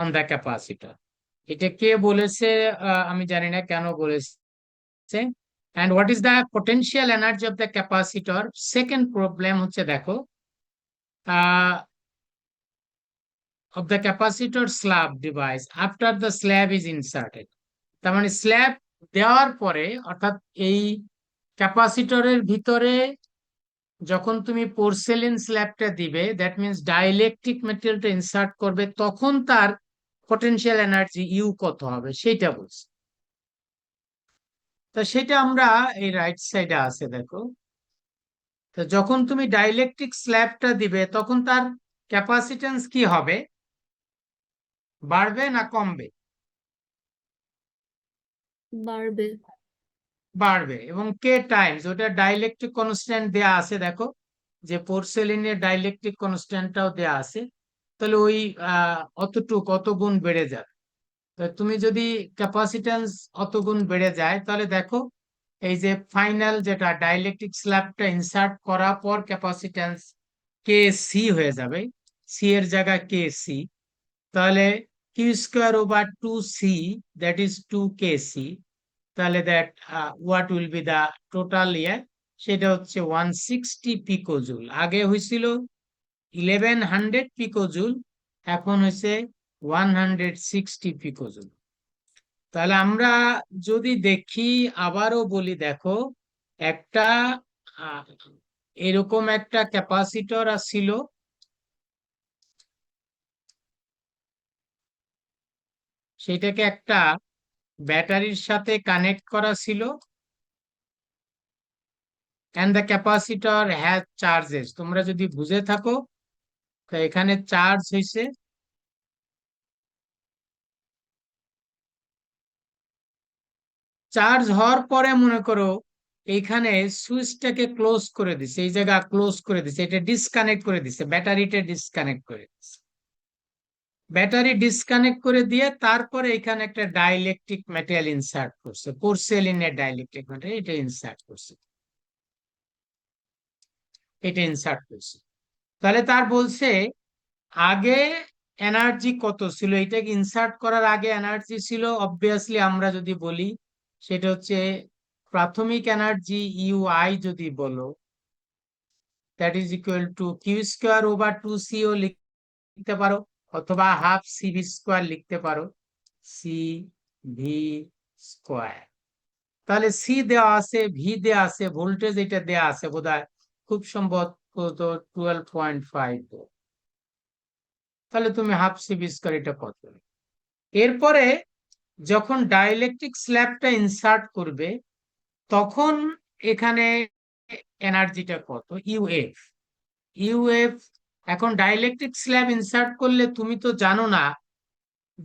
On the capacitor. এটা কে বলেছে আমি জানি না কেন বলেছে। and what is the potential energy of the capacitor? Second problem হচ্ছে দেখো of the capacitor slab device after the slab is inserted. তার মানে স্ল্যাব দেওয়ার পরে অর্থাৎ এই ক্যাপাসিটরের ভিতরে যখন তুমি পোর্সেলিন স্ল্যাবটা দিবে, দ্যাট মিনস ডাইইলেকট্রিক মেটেরিয়ালটা ইনসার্ট করবে, তখন তার পটেনশিয়াল এনার্জি ইউ কত হবে সেটা বলছে। তো সেটা আমরা এই রাইট সাইডে আছে দেখো। তো যখন তুমি ডাইইলেকট্রিক স্ল্যাবটা দিবে তখন তার ক্যাপাসিটেন্স কি হবে, বাড়বে না কমবে? বাড়বে। বাড়বে। এবং কে টাইমস ওটা ডাইইলেকট্রিক কনস্ট্যান্ট দেয়া আছে দেখো, যে পোর্সেলিনের ডাইইলেকট্রিক কনস্ট্যান্টটাও দেয়া আছে। তাহলে ওই অত গুণ বেড়ে যাবে। তো তুমি যদি ক্যাপাসিট্যান্স অত গুণ বেড়ে যায় তাহলে দেখো এই যে ফাইনাল যেটা ডাইইলেকট্রিক স্ল্যাবটা ইনসার্ট করার পর ক্যাপাসিট্যান্স কে সি হয়ে যাবে, সি এর জায়গায় কে সি। তাহলে Q square over two C, that is two K C. তাহলে that what will be the total year, সেটা হচ্ছে 160 পিকোজুল। আগে হয়েছিল 1100 পিকোজুল, এখন হয়েছে 160 পিকোজুল। তাহলে আমরা যদি দেখি, আবারও বলি দেখো, একটা আহ, এরকম একটা ক্যাপাসিটর ছিল, সেটাকে একটা ব্যাটারির সাথে কানেক্ট করা ছিল, and the capacitor has charges। তোমরা যদি বুঝে থাকো, তো এখানে চার্জ হয়েছে, চার্জ হওয়ার পরে মনে করো এইখানে সুইচটাকে ক্লোজ করে দিছে, এই জায়গা ক্লোজ করে দিছে, এটা ডিসকানেক্ট করে দিছে, ব্যাটারিটা ডিসকানেক্ট করে দিছে। ব্যাটারি ডিসকানেক্ট করে দিয়ে তারপরে এখানে একটা ডাইইলেকট্রিক ম্যাটেরিয়াল ইনসার্ট করছে, পোর্সেলিনের ডাইইলেকট্রিক ম্যাটেরিয়াল এটা ইনসার্ট করছে, এটা ইনসার্ট করছে। তাহলে তার বলছে আগে এনার্জি কত ছিল, এটাকে ইনসার্ট করার আগে এনার্জি ছিল অবভিয়াসলি আমরা যদি বলি সেটা হচ্ছে প্রাথমিক এনার্জি ইউ আই যদি বলো, that is equal to Q square over two C ও লিখতে পারো, অথবা হাফ সি ভি স্কোয়ার লিখতে পারো, সি ভি স্কোয়ার। তাহলে সি দেওয়া আছে, ভি দেওয়া আছে, ভোল্টেজ এটা দেওয়া আছে বোধহয় খুব সম্ভবত 12.5। তাহলে তুমি হাফ সি ভি স্কোয়ার এটা কত। এরপরে যখন ডাইইলেকট্রিক স্ল্যাবটা ইনসার্ট করবে তখন এখানে এনার্জিটা কত, ইউএফ। ইউএফ এখন ডাইইলেকট্রিক স্ল্যাব ইনসার্ট করলে তুমি তো জানো না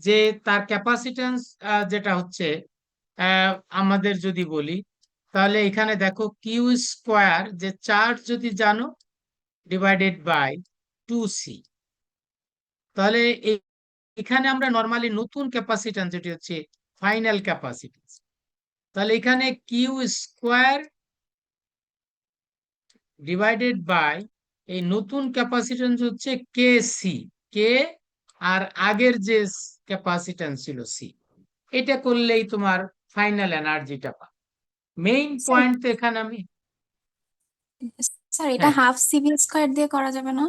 যে তার ক্যাপাসিট্যান্স যেটা হচ্ছে আমাদের যদি বলি, তাহলে এখানে দেখো কিউ স্কোয়ার যে চার্জ যদি জানো ডিভাইডেড বাই টু সি। তাহলে এখানে আমরা নর্মালি নতুন ক্যাপাসিট্যান্স যেটি হচ্ছে ফাইনাল ক্যাপাসিট্যান্স, তাহলে এখানে কিউ স্কোয়ার ডিভাইডেড বাই এই নতুন ক্যাপাসিট্যান্স হচ্ছে কে সি, কে আর আগের যে ক্যাপাসিট্যান্স ছিল সি, এটা করলেই তোমার ফাইনাল এনার্জিটা পাবে। মেইন স্যার পয়েন্ট তো এখানে আমি, স্যার এটা হ্যাঁ, হাফ সিভি স্কোয়ার দিয়ে করা যাবে না?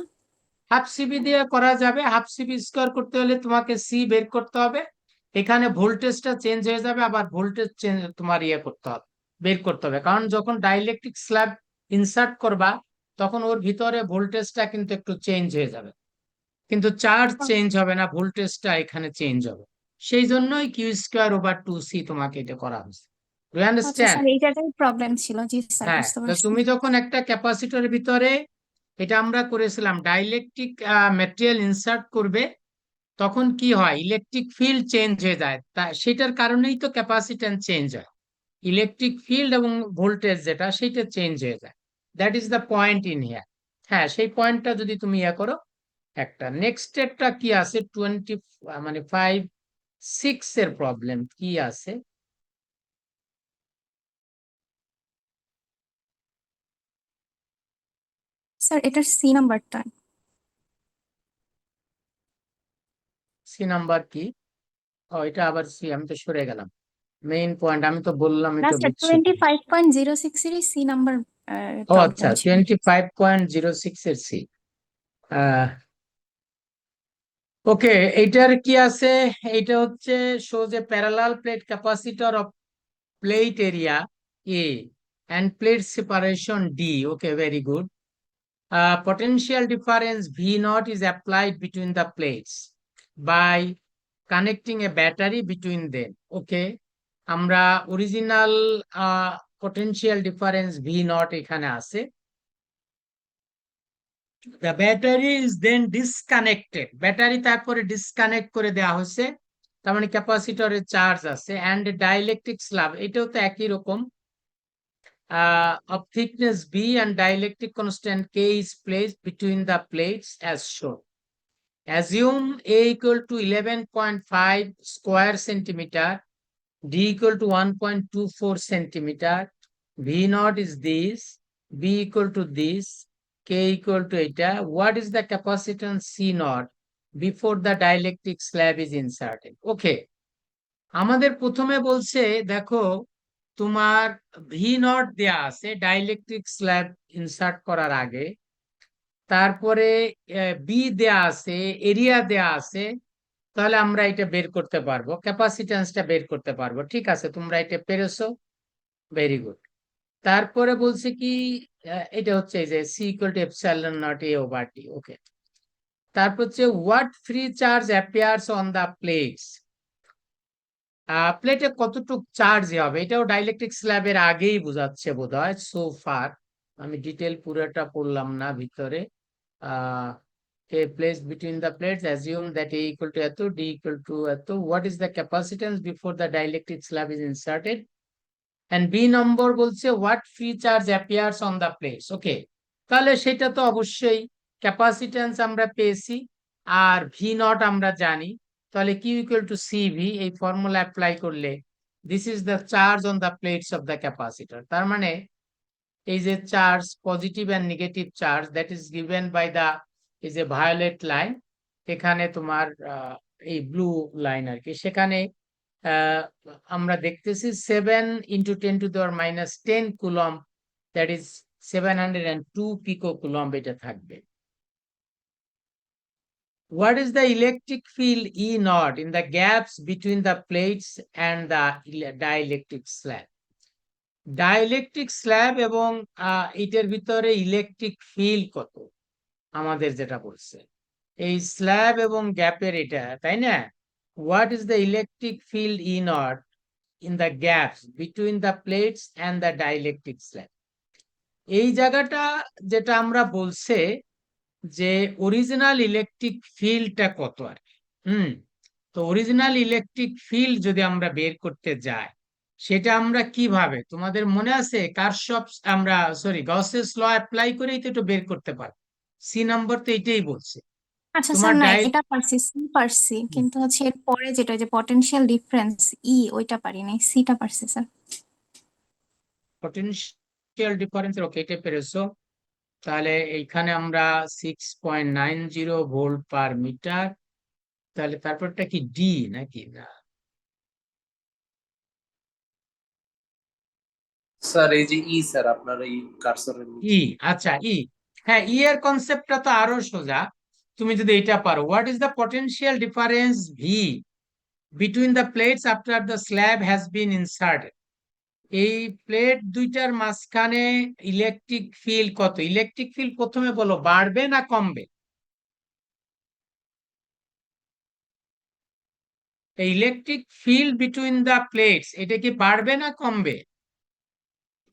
হাফ সিবি দিয়ে করা যাবে। হাফ সিবি স্কোয়ার করতে হলে তোমাকে সি বের করতে হবে, এখানে ভোল্টেজটা চেঞ্জ হয়ে যাবে, আবার ভোল্টেজ চেঞ্জ তোমার ইয়ে করতে হবে, বের করতে হবে। কারণ যখন ডাইইলেকট্রিক স্ল্যাব ইনসার্ট করবা তখন ওর ভিতরে ভোল্টেজটা কিন্তু একটু চেঞ্জ হয়ে যাবে, কিন্তু চার্জ চেঞ্জ হবে না, ভোল্টেজটা এখানে চেঞ্জ হবে। সেই জন্যই Q square over two C তোমাকে এটা করা হয়েছে। ডু ইউ আচ্ছা আন্ডারস্ট্যান্ড? স্যার, এইটাই প্রবলেম ছিল। জি স্যার, হ্যাঁ, বুঝতে তো পারছি। তুমি যখন একটা ক্যাপাসিটরের ভিতরে, এটা আমরা করেছিলাম, ডাইইলেকট্রিক ম্যাটেরিয়াল ইনসার্ট করবে তখন কি হয়, ইলেকট্রিক ফিল্ড চেঞ্জ হয়ে যায়, তা সেটার কারণেই তো ক্যাপাসিট্যান্স চেঞ্জ হয়, ইলেকট্রিক ফিল্ড এবং ভোল্টেজ যেটা সেটা চেঞ্জ হয়ে যায়। That is the point in here. হ্যাঁ, সেই পয়েন্টটা যদি তুমি ইয়ে করো। একটা নেক্সট স্টেপটা কি আছে 5-6 এর প্রবলেম কি আছে? স্যার এটার সি নাম্বারটা। সি নাম্বার কি? ও এটা আবার সি, আমি তো সরে গেলাম। মেইন পয়েন্ট আমি তো বললাম, না এটা স্যার, বুঝছো কি? 25.06 এর সি নাম্বার ও আচ্ছা, প্রবলেম ছিল। 25.06 এর সি। ওকে, এইটার কি আছে? এইটা হচ্ছে shows a parallel plate capacitor of plate area A and plate separation D. Okay, very good. Potential difference V naught is applied between the plates by connecting a battery between them. Okay, আমরা original potential difference V naught এখানে আছে। The battery is then disconnected. Battery তারপরে disconnect করে দেওয়া হয়েছে, তার মানে ক্যাপাসিটরের চার্জ আছে। অ্যান্ড ডাইলেকট্রিক স্ল্যাব, এটাও তো একই রকম, of thickness B and dielectric constant K is placed between the plates as shown. Assume A equal to 11.5 square centimeter, D equal to 1.24 centimeter, V naught is this, B equal to this, K equal to eta. What is the capacitance C naught before the dielectric slab is inserted? Okay, আমাদের প্রথমে বলছে দেখো তোমার V naught দেয়া আছে dielectric slab insert করার আগে, তারপরে বি দেয়া আছে, এরিয়া দেয়া আছে, তাহলে আমরা এটা বের করতে পারবো, ক্যাপাসিট্যান্সটা বের করতে পারবো। ঠিক আছে, তোমরা এটা পেরেছো, ভেরি গুড। তারপরে বলছে কি এটা হচ্ছে এই যে C equal to epsilon naught A over T. Okay, তারপর হচ্ছে what free charge appears on the plates. প্লেটে কতটুক চার্জ হবে, এটাও ডাইলেকট্রিক স্ল্যাবের আগেই বোঝাচ্ছে বোধহয় সো ফার। আমি ডিটেল পুরোটা পড়লাম না ভিতরে। A placed between the plates, assume that A equal to এত, D equal to এত. What is the capacitance before the dielectric slab is inserted? And B নম্বর বলছে what free charge appears on the plates. Okay, তাহলে সেটা তো অবশ্যই capacitance আমরা পেয়েছি, আর V naught আমরা জানি, তাহলে Q equal to CV, এই ফর্মুলা অ্যাপ্লাই করলে this is the charge on the plates of the capacitor. তার মানে এই যে charge, positive and negative charge, that is given by the এই যে ভায়োলেট লাইন, এখানে তোমার এই ব্লু লাইন আর কি, সেখানে আমরা দেখতেছি 7 × 10⁻⁻10 coulomb, that is 702 pico coulomb এটা থাকবে। What is the electric field E naught in the gaps between the plates and the dielectric slab? Dielectric slab এবং এটার ভিতরে ইলেকট্রিক ফিল্ড কত, আমাদের যেটা বলছে এই স্ল্যাব এবং গ্যাপের এটা, তাই না? What is the electric field E not in the gaps between the plates and the dielectric slab. এই জায়গাটা যেটা আমরা বলছে যে অরিজিনাল ইলেকট্রিক ফিল্ডটা কত আর কি। তো অরিজিনাল ইলেকট্রিক ফিল্ড যদি আমরা বের করতে যাই, সেটা আমরা কিভাবে, তোমাদের মনে আছে কারশফস, আমরা সরি গসেস ল অ্যাপ্লাই করেই তো এটা বের করতে পারি। সি নাম্বার তো এটাই বলছে আচ্ছা তোমার স্যার, না ডাই এটা পারছি, সি পারছি, কিন্তু হচ্ছে এর পরে যেটা যে পটেনশিয়াল ডিফারেন্স ই, ওইটা পারি নাই, সিটা পারছি স্যার। পটেনশিয়াল ডিফারেন্স, ওকে এটা পেরেছো। তাহলে এইখানে আমরা 6.90 ভোল্ট পার মিটার, তাহলে তারপরটা কি ডি নাকি না? স্যার এই যে ই স্যার আপনার এই কার্সরের নিচে ই, আচ্ছা ই, হ্যাঁ ই এর কনসেপ্টটা তো আরো সোজা। তুমি যদি এটা পারো, what is the potential difference V between the plates after the slab has been inserted. এই প্লেট দুইটার মাঝখানে ইলেকট্রিক ফিল্ড কত? ইলেকট্রিক ফিল্ড প্রথমে বলো বাড়বে না কমবে? এই electric field between the plates, এটা কি বাড়বে না কমবে?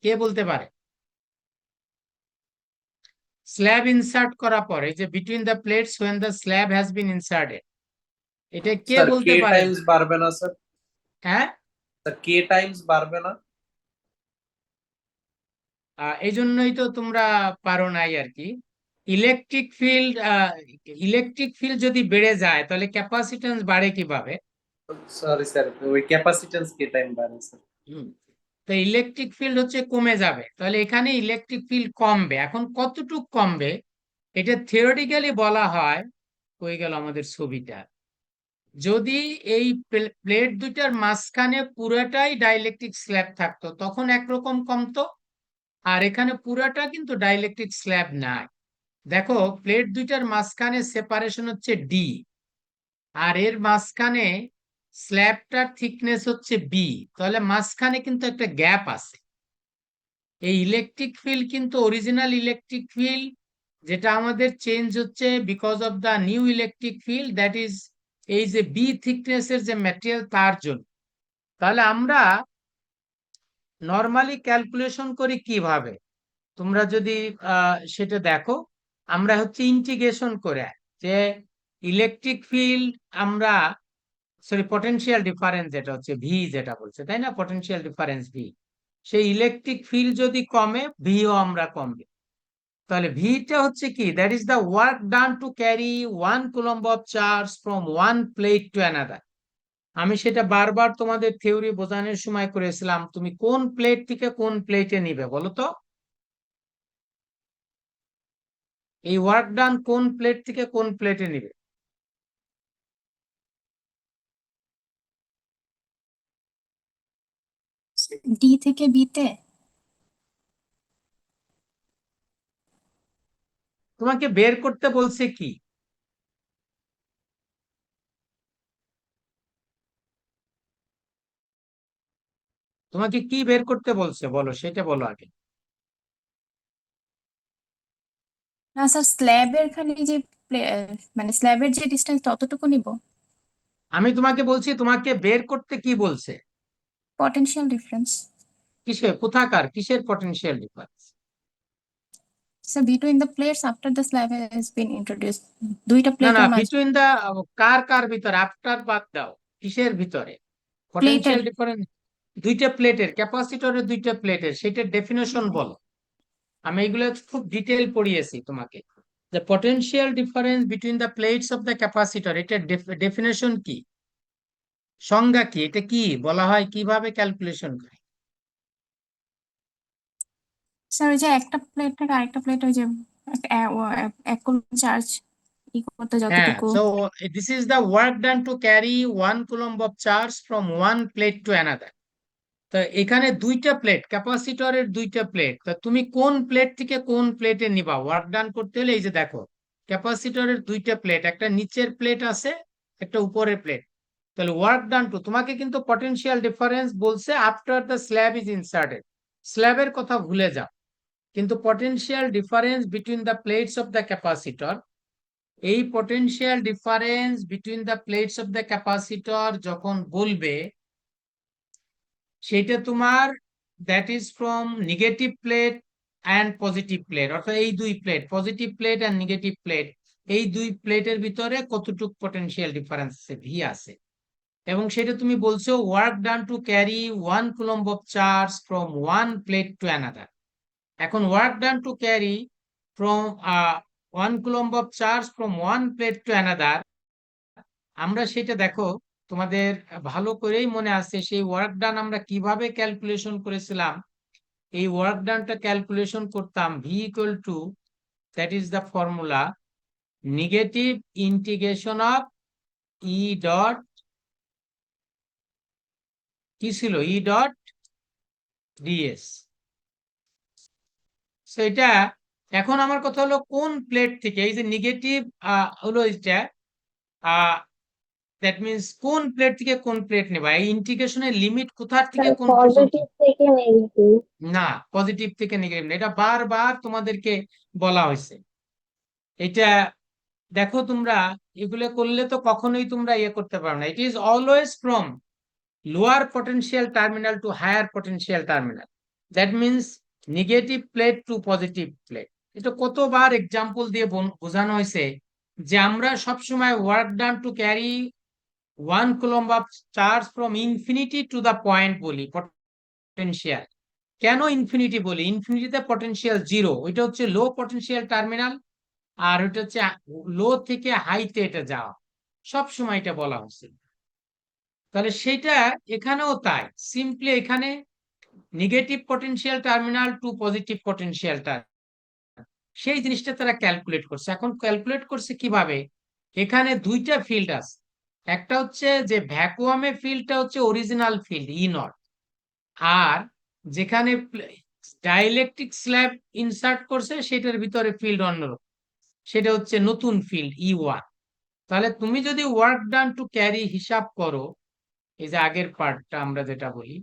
কে বলতে পারে? স্ল্যাব ইনসার্ট করার পরে যে between the plates when the slab has been inserted, এটা কে স্যার বলতে কে পারে? টাইমস বাড়বে না স্যার? হ্যাঁ, স্যার কে টাইমস বাড়বে না? এই জন্যই তো তোমরা পারো নাই আর কি। ইলেকট্রিক ফিল্ড যদি বেড়ে যায় তাহলে ক্যাপাসিট্যান্স বাড়ে কিভাবে? সরি স্যার, ওই ক্যাপাসিট্যান্স কে টাইম বাড়ে স্যার? তো ইলেকট্রিক ফিল্ড হচ্ছে কমে যাবে, তাহলে এখানে ইলেকট্রিক ফিল্ড কমবে। এখন কতটুক কমবে এটা থিওরিটিক্যালি বলা হয়, হয়ে গেল আমাদের ছবিটা, যদি এই প্লেট দুইটার মাঝখানে পুরাটাই ডাইলেকট্রিক স্ল্যাব থাকতো তখন একরকম কমতো, আর এখানে পুরাটা কিন্তু ডাইলেকট্রিক স্ল্যাব নাই। দেখো প্লেট দুইটার মাঝখানে সেপারেশন হচ্ছে ডি, আর এর মাঝখানে স্ল্যাবটার থিকনেস হচ্ছে বি, তাহলে মাঝখানে কিন্তু একটা গ্যাপ আছে। এই ইলেকট্রিক ফিল্ড কিন্তু অরিজিনাল ইলেকট্রিক ফিল্ড যেটা আমাদের চেঞ্জ হচ্ছে because of the new electric field, that is এই যে বি থিকনেসের যে ম্যাটেরিয়াল তার জন্য। তাহলে আমরা নর্মালি ক্যালকুলেশন করি কিভাবে, তোমরা যদি সেটা দেখো, আমরা হচ্ছে ইন্টিগ্রেশন করে যে ইলেকট্রিক ফিল্ড আমরা সরি পটেনশিয়াল ডিফারেন্স যেটা হচ্ছে ভি যেটা বলছে তাই না, পটেনশিয়াল ডিফারেন্স ভি, সেই ইলেকট্রিক ফিল্ড যদি কমে ভিও আমরা কমবে। তাহলে ভিটা হচ্ছে কি, that is the work done to carry 1 coulomb of charge from one plate to another. আমি সেটা বারবার তোমাদের থিওরি বোঝানোর সময় করেছিলাম, তুমি কোন প্লেট থেকে কোন প্লেটে নিবে বলো তো, এই ওয়ার্ক ডান কোন প্লেট থেকে কোন প্লেটে নিবে? ডি থেকে বিতে। তোমাকে বের করতে বলছে কি? তোমাকে কি বের করতে বলছে বলো, সেটা বলো আগে। না স্যার, স্ল্যাবের খালি যে মানে স্ল্যাবের যে ডিস্টেন্স ততটুকু নিব। আমি তোমাকে বলছি তোমাকে বের করতে কি বলছে, পটেনশিয়াল ডিফারেন্স কিসের কোথাকার কিসের potential difference? Sir between the plates after the slab has been introduced. দুইটা না না, প্লেটের মাঝে। বিটুইন দা কার কার ভিতরে, আফটার বাদ দাও, কিসের ভিতরে প্লেটের। Potential difference? দুইটা প্লেটের, ক্যাপাসিটরের দুইটা প্লেটের, সেটার ডেফিনেশন বলো। আমি এগুলো খুব ডিটেল পড়িয়েছি তোমাকে, the potential difference between the plates of the capacitor, এটা ডেফিনেশন কি, সংজ্ঞা কি, এটা কি বলা হয়, কিভাবে ক্যালকুলেশন করে? স্যার ওই যে একটা প্লেট থেকে আরেকটা প্লেট, ওই যে এক চার্জ ই করতে হ্যাঁ, যতটুকু। so this is the work done to carry 1 coulomb of charge from one plate to another. তো এখানে দুইটা প্লেট, ক্যাপাসিটরের দুইটা প্লেট, তা তুমি কোন প্লেট থেকে কোন প্লেটে নিবা ওয়ার্ক ডান করতে হলে? এই যে দেখো ক্যাপাসিটরের দুইটা প্লেট, একটা নিচের প্লেট আছে একটা উপরের প্লেট, তাহলে ওয়ার্ক ডান টু, তোমাকে কিন্তু পটেনশিয়াল ডিফারেন্স বলছে after the slab is inserted, স্ল্যাবের কথা ভুলে যাও, কিন্তু potential difference between the plates of the capacitor, এই potential difference between the plates of the capacitor যখন বলবে, সেটা তোমার that is from negative plate and positive plate, অর্থাৎ এই দুই plate positive plate and negative plate, এই দুই প্লেটের ভিতরে কতটুক পটেনশিয়াল ডিফারেন্স আছে, ভি আছে, এবং সেটা তুমি বলছো work done to carry 1 coulomb of charge from one plate to another. এখন ওয়ার্ক ডান টু ক্যারি ফ্রম 1 coulomb of charge from one plate to another, আমরা সেটা দেখো তোমাদের ভালো করেই মনে আছে, সেই ওয়ার্ক ডান আমরা কিভাবে ক্যালকুলেশন করেছিলাম। এই ওয়ার্ক ডানটা ক্যালকুলেশন করতাম V equal to, that is the formula, negative integration of E dot, কি ছিল, ই ডট ডিএস। সেটা এখন আমার কথা হলো কোন প্লেট থেকে, এই যে নেগেটিভ হলো এটা, দ্যাট মিনস কোন প্লেট থেকে কোন প্লেট নেবা, এই ইন্টিগ্রেশনের লিমিট কোথার থেকে কোন পর্যন্ত? পজিটিভ থেকে নেগেটিভ। না, পজিটিভ থেকে নেগেটিভ না, এটা বারবার তোমাদেরকে বলা হয়েছে। এটা দেখো তোমরা এগুলো করলে তো কখনোই তোমরা ইয়ে করতে পারো না, it is always from lower potential terminal to higher potential terminal, that means negative plate to positive plate. এটা কতবার এক্সাম্পল দিয়ে বোঝানো হয়েছে যে আমরা সবসময় work done to carry 1 coulomb of charge from infinity to the point বলি potential. কেন ইনফিনিটি বলি? ইনফিনিটিতে পটেনশিয়াল জিরো, ওইটা হচ্ছে লো পটেনশিয়াল টার্মিনাল, আর ওইটা হচ্ছে লো থেকে হাইতে এটা যাওয়া, সব সময় এটা বলা হচ্ছে। তাহলে সেটা এখানেও তাই, সিম্পলি এখানে negative potential terminal to positive potential terminal, সেই জিনিসটা তারা ক্যালকুলেট করছে। এখন ক্যালকুলেট করছে কিভাবে, এখানে দুইটা ফিল্ড আছে, একটা হচ্ছে যে ভ্যাকুয়ামে ফিল্ডটা হচ্ছে অরিজিনাল ফিল্ড ই নট, আর যেখানে ডাইইলেকট্রিক স্ল্যাব ইনসার্ট করছে সেটার ভিতরে ফিল্ড অন্যরকম, সেটা হচ্ছে নতুন ফিল্ড ই ওয়ান। তাহলে তুমি যদি ওয়ার্ক ডান টু ক্যারি হিসাব করো, এই যে আগের পার্টটা আমরা যেটা বলি,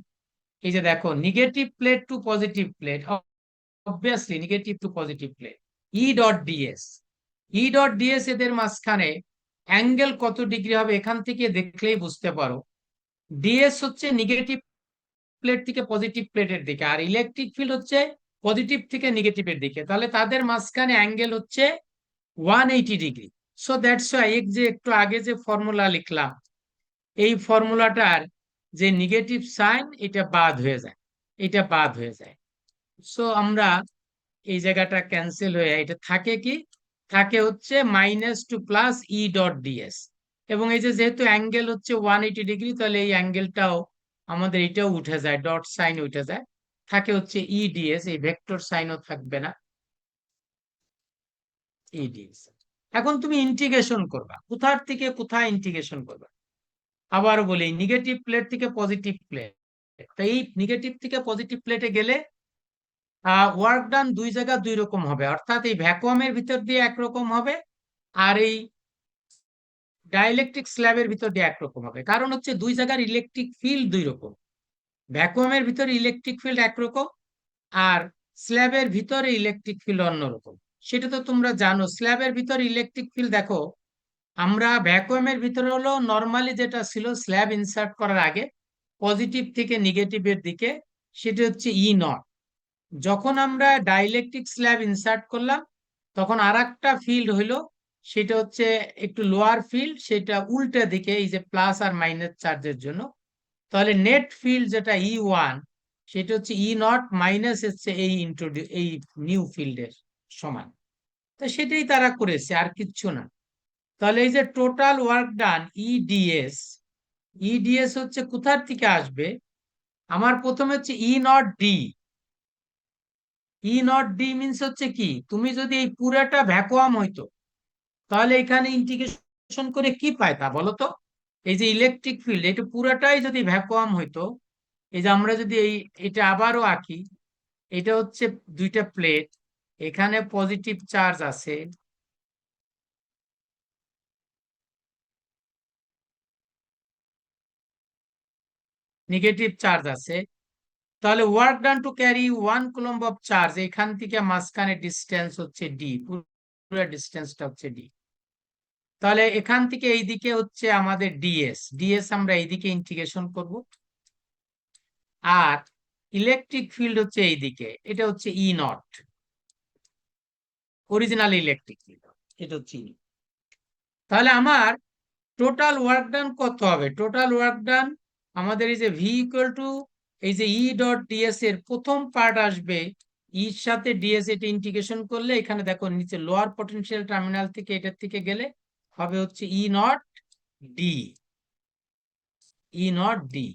এই যে দেখো negative plate to positive plate, obviously negative to positive plate, E dot DS, E dot DS এদের মাঝখানে অ্যাঙ্গেল কত ডিগ্রি হবে এখান থেকে দেখলেই বুঝতে পারো। ডিএস হচ্ছে নেগেটিভ প্লেট থেকে পজিটিভ প্লেটের দিকে, আর ইলেকট্রিক ফিল্ড হচ্ছে পজিটিভ থেকে নেগেটিভের দিকে, তাহলে তাদের মাঝখানে অ্যাঙ্গেল হচ্ছে 180 ডিগ্রি। সো দ্যাটস ওয়াই এক যে একটু আগে যে ফর্মুলা লিখলাম, এই ফর্মুলাটার যে নেগেটিভ সাইন এটা বাদ হয়ে যায়, এটা বাদ হয়ে যায়। সো আমরা এই জায়গাটা ক্যান্সেল হয়ে এটা থাকে কি, থাকে হচ্ছে minus to plus E dot DS, এবং এই যে যেহেতু অ্যাঙ্গেল হচ্ছে 180 ডিগ্রি, তাহলে এই অ্যাঙ্গেলটাও আমাদের এটাও উঠে যায়, ডট সাইন উঠে যায়, থাকে হচ্ছে ই ডিএস, এই ভেক্টর সাইনও থাকবে না, ই ডিএস। এখন তুমি ইন্টিগ্রেশন করবা, কোথার থেকে কোথায় ইন্টিগ্রেশন করবা? আবার বলি নেগেটিভ প্লেট থেকে পজিটিভ প্লেট, তো এই নেগেটিভ থেকে পজিটিভ প্লেটে গেলে ওয়ার্ক ডান দুই জায়গা দুই রকম হবে, অর্থাৎ এই ভ্যাকুয়ামের ভিতর দিয়ে একরকম হবে, আর এই ডাইইলেকট্রিক স্ল্যাবের ভিতর দিয়ে একরকম হবে। কারণ হচ্ছে দুই জায়গার ইলেকট্রিক ফিল্ড দুই রকম, ভ্যাকুয়ামের ভিতরে ইলেকট্রিক ফিল্ড একরকম, আর স্ল্যাবের ভিতরে ইলেকট্রিক ফিল্ড অন্যরকম। সেটা তো তোমরা জানো, স্ল্যাবের ভিতরে ইলেকট্রিক ফিল্ড দেখো, আমরা ভ্যাকুয়ামের ভিতরে হলো নর্মালি যেটা ছিল স্ল্যাব ইনসার্ট করার আগে পজিটিভ থেকে নেগেটিভের দিকে, সেটা হচ্ছে ই নট। যখন আমরা ডাইইলেকট্রিক স্ল্যাব ইনসার্ট করলাম তখন আর একটা ফিল্ড হইলো, সেটা হচ্ছে একটু লোয়ার ফিল্ড, সেটা উল্টা দিকে, এই যে প্লাস আর মাইনাস চার্জের জন্য। তাহলে নেট ফিল্ড যেটা ই ওয়ান, সেটা হচ্ছে ই নট মাইনাস হচ্ছে এই এই নিউ ফিল্ডের সমান। তো সেটাই তারা করেছে, আর কিচ্ছু না। তাহলে এই যে total work done EDS, EDS হচ্ছে কোথার থেকে আসবে? আমার প্রথমে হচ্ছে E naught D, E naught D means হচ্ছে কি, তুমি যদি এই পুরাটা ভ্যাকুয়াম হইতো তাহলে এখানে ইন্টিগ্রেশন করে কি পাইতা বলো তো? এই যে ইলেকট্রিক ফিল্ড এটা পুরাটাই যদি ভ্যাকুয়াম হইতো, এই যে আমরা যদি এটা আবারও আঁকি, এটা হচ্ছে দুইটা প্লেট, এখানে পজিটিভ চার্জ আছে, নেগেটিভ চার্জ আছে, তাহলে work done to carry 1 coulomb of charge, এখান থেকে মাঝখানে ডিস্টেন্স হচ্ছে ডি, পুরো ডিস্টেন্সটা হচ্ছে ডি। তাহলে এখান থেকে এইদিকে হচ্ছে আমাদের ডিএস, ডিএস আমরা এইদিকে ইন্টিগ্রেশন করব, আর ইলেকট্রিক ফিল্ড হচ্ছে এইদিকে, এটা হচ্ছে E not, original electric field, এটা হচ্ছে ই। তাহলে আমার টোটাল ওয়ার্ক ডান কত হবে? টোটাল ওয়ার্ক ডান আমাদের এই যে ভি ইকুয়াল টু এই যে ই ডট ডিএস এর প্রথম পার্ট আসবে, ইর সাথে ডিএস, এটা ইন্টিগ্রেশন করলে এখানে দেখো নিচে লোয়ার পটেনশিয়াল টার্মিনাল থেকে এটার থেকে গেলে হবে হচ্ছে E naught D, E naught D.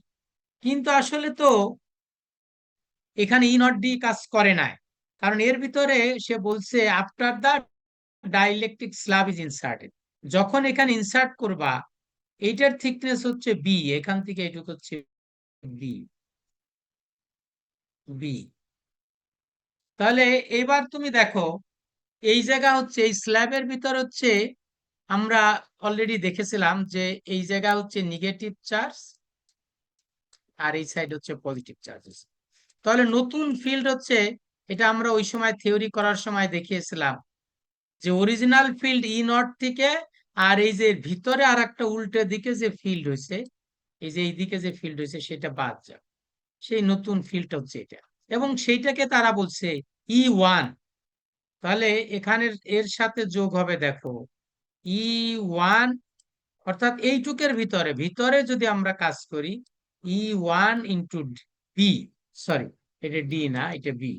কিন্তু আসলে তো এখানে ই নট ডি কাজ করে না, কারণ এর ভিতরে সে বলছে after the dielectric slab is inserted, যখন এখানে ইনসার্ট করবা এইটার থিকনেস হচ্ছে বি, এখান থেকে এইটুকু হচ্ছে বি, বি। তাহলে এবার তুমি দেখো এই জায়গা হচ্ছে এই স্ল্যাবের ভিতর হচ্ছে, আমরা অলরেডি দেখেছিলাম যে এই জায়গা হচ্ছে নেগেটিভ চার্জ আর এই সাইড হচ্ছে পজিটিভ চার্জেস। তাহলে নতুন ফিল্ড হচ্ছে, এটা আমরা ওই সময় থিওরি করার সময় দেখিয়েছিলাম যে অরিজিনাল ফিল্ড ই নট থেকে, আর এই যে ভিতরে আর একটা উল্টো দিকে যে ফিল্ড হয়েছে, এই যে এইদিকে যে ফিল্ড হয়েছে সেটা বাদ যাবে, সেই নতুন ফিল্ড হচ্ছে এটা, এবং সেইটাকে তারা বলছে ই ওয়ান। তাহলে এখানের এর সাথে যোগ হবে দেখো ই ওয়ান, অর্থাৎ এইটুকের ভিতরে ভিতরে যদি আমরা কাজ করি E one into B, sorry এটা ডি না, এটা বি।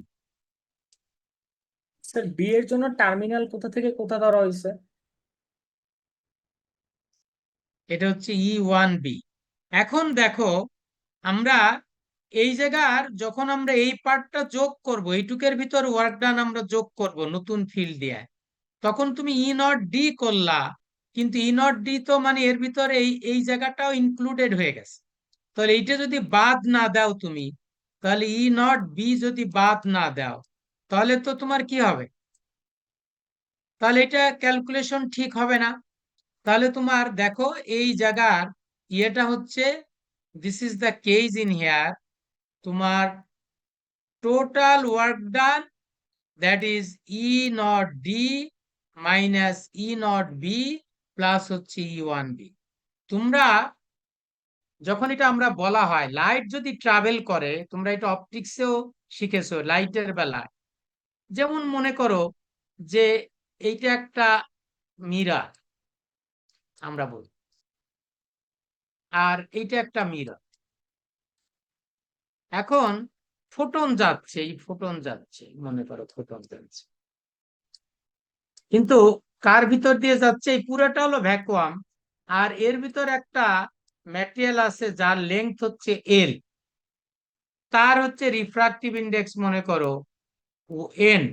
স্যার বি এর জন্য টার্মিনাল কোথা থেকে কোথা ধরা হয়েছে? এটা হচ্ছে ই ওয়ান বি। এখন দেখো আমরা এই জায়গার যখন আমরা এই পার্টটা যোগ করব, এইটুকের ভিতর ওয়ার্ক ডান আমরা যোগ করব নতুন ফিল্ড দিয়ে, তখন তুমি ই নট ডি করলা, কিন্তু ই নট ডি তো মানে এর ভিতরে এই এই জায়গাটাও ইনক্লুডেড হয়ে গেছে। তাহলে এইটা যদি বাদ না দাও তুমি, তাহলে ই নট বি যদি বাদ না দাও, তাহলে তো তোমার কি হবে? তাহলে এটা ক্যালকুলেশন ঠিক হবে না। তাহলে তোমার দেখো এই জায়গার ইয়েটা হচ্ছে, this is the case in here, তোমার total work done, that is E naught D minus E naught B plus হচ্ছে ই ওয়ান বি। তোমরা যখন এটা আমরা বলা হয় লাইট যদি ট্রাভেল করে, তোমরা এটা অপটিক্সেও শিখেছো লাইটের বেলায়, যেমন মনে করো যে এইটা একটা মিরর আমরা বলি, আর এইটা একটা মিরর। এখন ফোটন যাচ্ছে, এই ফোটন যাচ্ছে, মনে করো ফোটন যাচ্ছে, কিন্তু কার ভিতর দিয়ে যাচ্ছে? এই পুরোটা হলো ভ্যাকুয়াম, আর এর ভিতর একটা ম্যাটেরিয়াল আছে যার লেংথ হচ্ছে এল, তার হচ্ছে রিফ্রাক্টিভ ইন্ডেক্স মনে করো এন,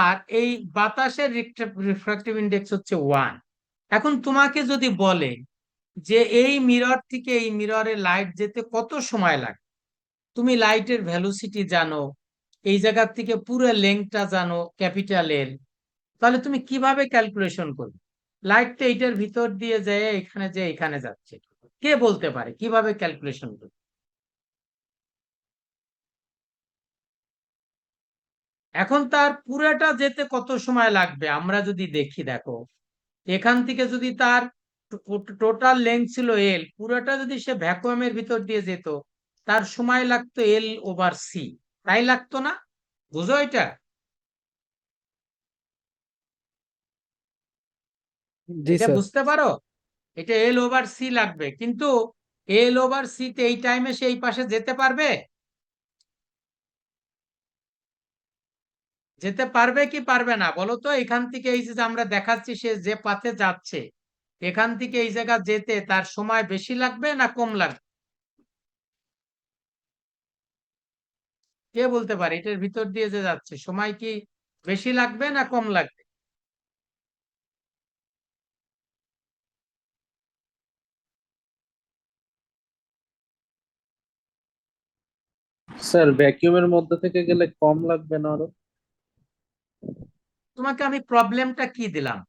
আর এই বাতাসের রিফ্রাক্টিভ ইন্ডেক্স হচ্ছে 1। এখন তোমাকে যদি বলে যে এই মিরর থেকে এই মিররে লাইট যেতে কত সময় লাগে, তুমি লাইটের ভ্যালোসিটি জানো, এই জায়গা থেকে পুরো লেংথটা জানো ক্যাপিটাল এল, তাহলে তুমি কিভাবে ক্যালকুলেশন করবে? লাইটটা এইটার ভিতর দিয়ে যায় এখানে, যে এখানে যাচ্ছে, কে বলতে পারে কিভাবে ক্যালকুলেশন করবে? এখন তার পুরাটা যেতে কত সময় লাগবে আমরা যদি দেখি, দেখো এখান থেকে যদি তার টোটাল লেন্থ ছিল এল, পুরোটা যদি সে ভ্যাকুয়ামের ভিতর দিয়ে যেত, তার সময় লাগতো এল ওভার সি, তাই লাগতো না? বুঝো এটা? জি এটা স্যার। বুঝতে পারো? এটা এল ওভার সি লাগবে, কিন্তু এল ওভার সি তে এই টাইমে সে এই পাশে যেতে পারবে? যেতে পারবে কি পারবে না বলো তো? এখান থেকে এই যে আমরা দেখাচ্ছি সে যে পথে যাচ্ছে, এখান থেকে এই জায়গা যেতে তার সময় বেশি লাগবে না কম লাগবে? কে বলতে পারে এটার ভিতর দিয়ে যে যাচ্ছে সময় কি বেশি লাগবে না কম লাগবে? স্যার ভ্যাকিউমের মধ্যে থেকে গেলে কম লাগবে না আরো? তোমাকে আমি প্রবলেমটা কি দিলাম?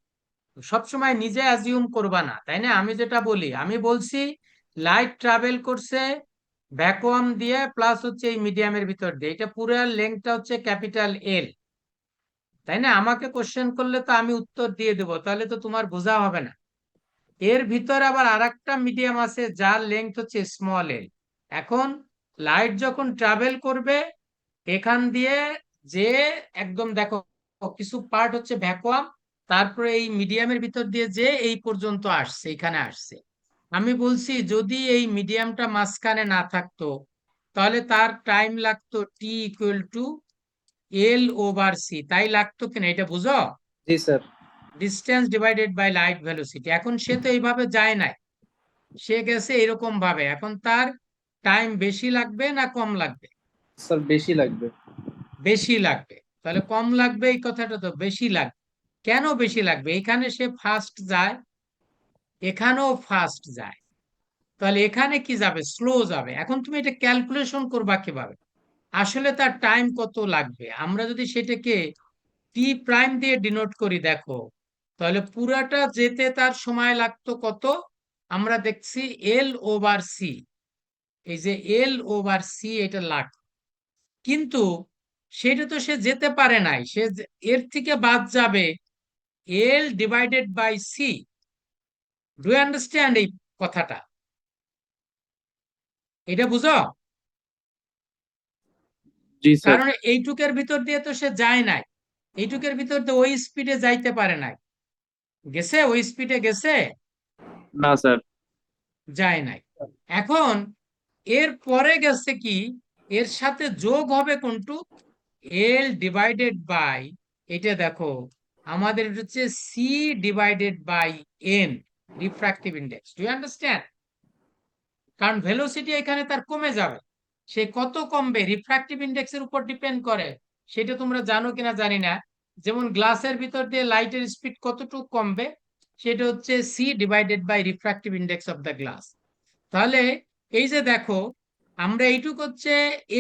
সবসময় নিজে অ্যাজিউম করবা না, তাই না? আমি যেটা বলি, আমি বলছি লাইট ট্রাভেল করছে ভ্যাকুয়াম দিয়ে প্লাস হচ্ছে এই মিডিয়ামের ভিতর দিয়ে, এটা পুরো লেন্থটা হচ্ছে ক্যাপিটাল এল, তাই না? আমাকে কোশ্চেন করলে তো আমি উত্তর দিয়ে দেবো, তাহলে তো তোমার বোঝা হবে না। এর ভিতরে আবার আরেকটা মিডিয়াম আছে যার লেন্থ হচ্ছে স্মল এল। এখন লাইট যখন ট্রাভেল করবে এখান দিয়ে, যে একদম দেখো কিছু পার্ট হচ্ছে ভ্যাকুয়াম, তারপরে এই মিডিয়ামের ভিতর দিয়ে যে এই পর্যন্ত আসছে, এখানে আসছে। আমি বলছি যদি এই মিডিয়ামটা মাঝখানে না থাকতো, তাহলে তার টাইম লাগতো T equal to L over C, তাই লাগতো কিনা এটা বুঝো? জি sir. Distance divided by light velocity. এখন সে তো এইভাবে যায় নাই, সে গেছে এরকম ভাবে, এখন তার টাইম বেশি লাগবে না কম লাগবে? স্যার বেশি লাগবে। বেশি লাগবে। তাহলে কম লাগবে এই কথাটা তো বেশি লাগবে। কেন বেশি লাগবে? এখানে সে ফাস্ট যায়, এখানেও ফাস্ট যায়, তাহলে এখানে কি যাবে? স্লো যাবে। এখন তুমি এটা ক্যালকুলেশন করবা কিভাবে? আসলে তার টাইম কত লাগবে, আমরা যদি সেটাকে টি প্রাইম দিয়ে ডিনোট করি, দেখো তাহলে পুরাটা যেতে তার সময় লাগতো কত? আমরা দেখছি এল ওভার সি, এই যে এল ওভার সি এটা লাগ, কিন্তু সেটা তো সে যেতে পারে নাই, সে এর থেকে বাদ যাবে L divided by C. Do you understand এই কথাটা? এটা বুঝো? জি স্যার। কারণ এইটুকের ভিতর দিয়ে তো সে যায় নাই, এইটুকের ভিতর দিয়ে ওই স্পিডে যাইতে পারে নাই, গেছে? ওই স্পিডে গেছে? না স্যার। যায় নাই। এখন এর পরে গেছে কি, এর সাথে যোগ হবে কোনটু? এল ডিভাইডেড বাই, এটা দেখো আমাদের এটা হচ্ছে C divided by N, refractive index. Do you understand? কারণ ভেলোসিটি এখানে তার কমে যাবে, সে কত কমবে রিফ্রাক্টিভ ইন্ডেক্সের উপর ডিপেন্ড করে, সেটা তোমরা জানো কিনা জানি না। যেমন গ্লাসের ভিতর দিয়ে লাইটের স্পিড কতটুকু কমবে, সেটা হচ্ছে C divided by refractive index of the glass. তাহলে এই যে দেখো, আমরা এইটুক হচ্ছে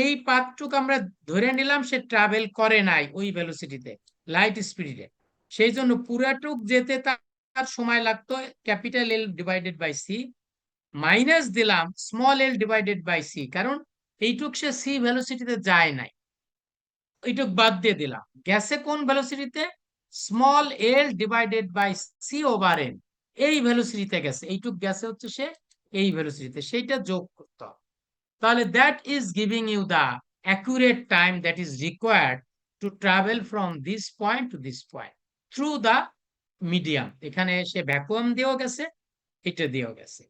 এই পাথটুক আমরা ধরে নিলাম সে ট্রাভেল করে নাই ওই ভেলোসিটিতে, লাইট স্পিডে। সেই জন্য পুরাটুক যেতে তার সময় লাগতো capital L divided by C, minus দিলাম small L divided by C, কারণ এইটুক সে সি ভেলোসিটিতে যায় নাই, এইটুক বাদ দিয়ে দিলাম। গ্যাসে কোন ভেলোসিটিতে? Small L divided by C over N, এই ভেলোসিটিতে গেছে, এইটুক গ্যাসে হচ্ছে সে এই ভেলোসিটিতে, সেইটা যোগ করতে হবে। তাহলে that is giving you the accurate time that is required to travel from this point to this point through the medium. এখানে সে ভ্যাকুয়াম দিয়েও গেছে, এটা দিয়েও গেছে।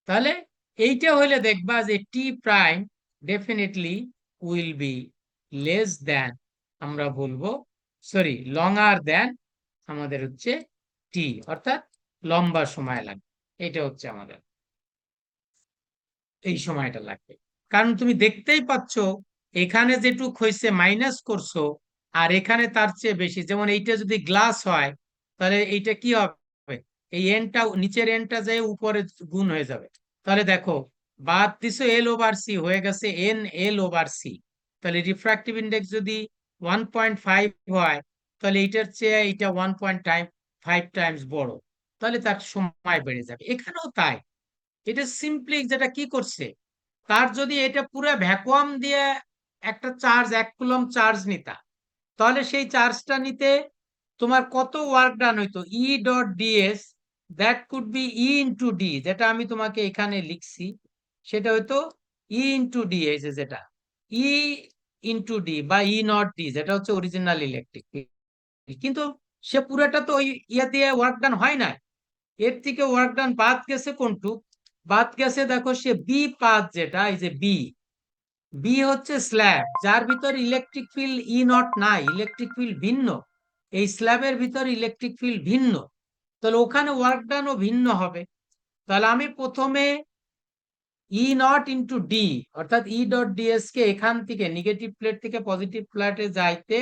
তাহলে এইটা হলে দেখবা যে T prime definitely will be less than, আমরা বলবো সরি লঙ্গার দ্যান আমাদের হচ্ছে টি, অর্থাৎ লম্বা সময় লাগবে। এটা হচ্ছে আমাদের এই সময়টা লাগবে, কারণ তুমি দেখতেই পাচ্ছ এখানে যেটুক হয়েছে মাইনাস করছো, আর এখানে তার চেয়ে বেশি। যেমন এইটা যদি গ্লাস হয় তাহলে এইটা কি হবে, এই এনটা নিচের এনটা যায় উপরে গুণ হয়ে যাবে। তাহলে দেখো বাদ দিছো এল ওভার সি, হয়ে গেছে এন এল ওভার সি। তাহলে রিফ্রাক্টিভ ইন্ডেক্স যদি 1.5 হয়, তাহলে এইটার চেয়ে এইটা 1.5 টাইমস বড়, তাহলে তার সময় বেড়ে যাবে। এখানেও তাই, এটা সিম্পলি যেটা কি করছে, তার যদি এটা পুরো ভ্যাকুয়াম দিয়ে একটা চার্জ 1 কুলম্ব চার্জ নিতা, তাহলে সেই চার্জটা নিতে তোমার কত ওয়ার্ক ডান হইতো, E dot DS that could be E into D, যেটা আমি তোমাকে এখানে লিখছি সেটা হয়তো ই ইন্টু ডি, এই যে যেটা ই ইন্টু ডি বা ই নট ডি, যেটা হচ্ছে অরিজিনাল ইলেকট্রিক। কিন্তু সে পুরোটা তো ওই ইয়ে দিয়ে ওয়ার্ক ডান হয় না, এর থেকে ওয়ার্ক ডান বাদ গেছে কোনটুক, বাদ গেছে দেখো সে বি পাথ, যেটা এই যে বি, বি হচ্ছে স্ল্যাব যার ভিতর ইলেকট্রিক ফিল্ড ই নট নাই, ইলেকট্রিক ফিল্ড ভিন্ন, এই স্ল্যাবের ভিতর ইলেকট্রিক ফিল্ড ভিন্ন, তাহলে ওখানে ওয়ার্ক ডানও ভিন্ন হবে। তাহলে আমি প্রথমে ই নট ইন্টু ডি, অর্থাৎ ই ডট ডিএস কে এখান থেকে নেগেটিভ প্লেট থেকে পজিটিভ প্লেটে যাইতে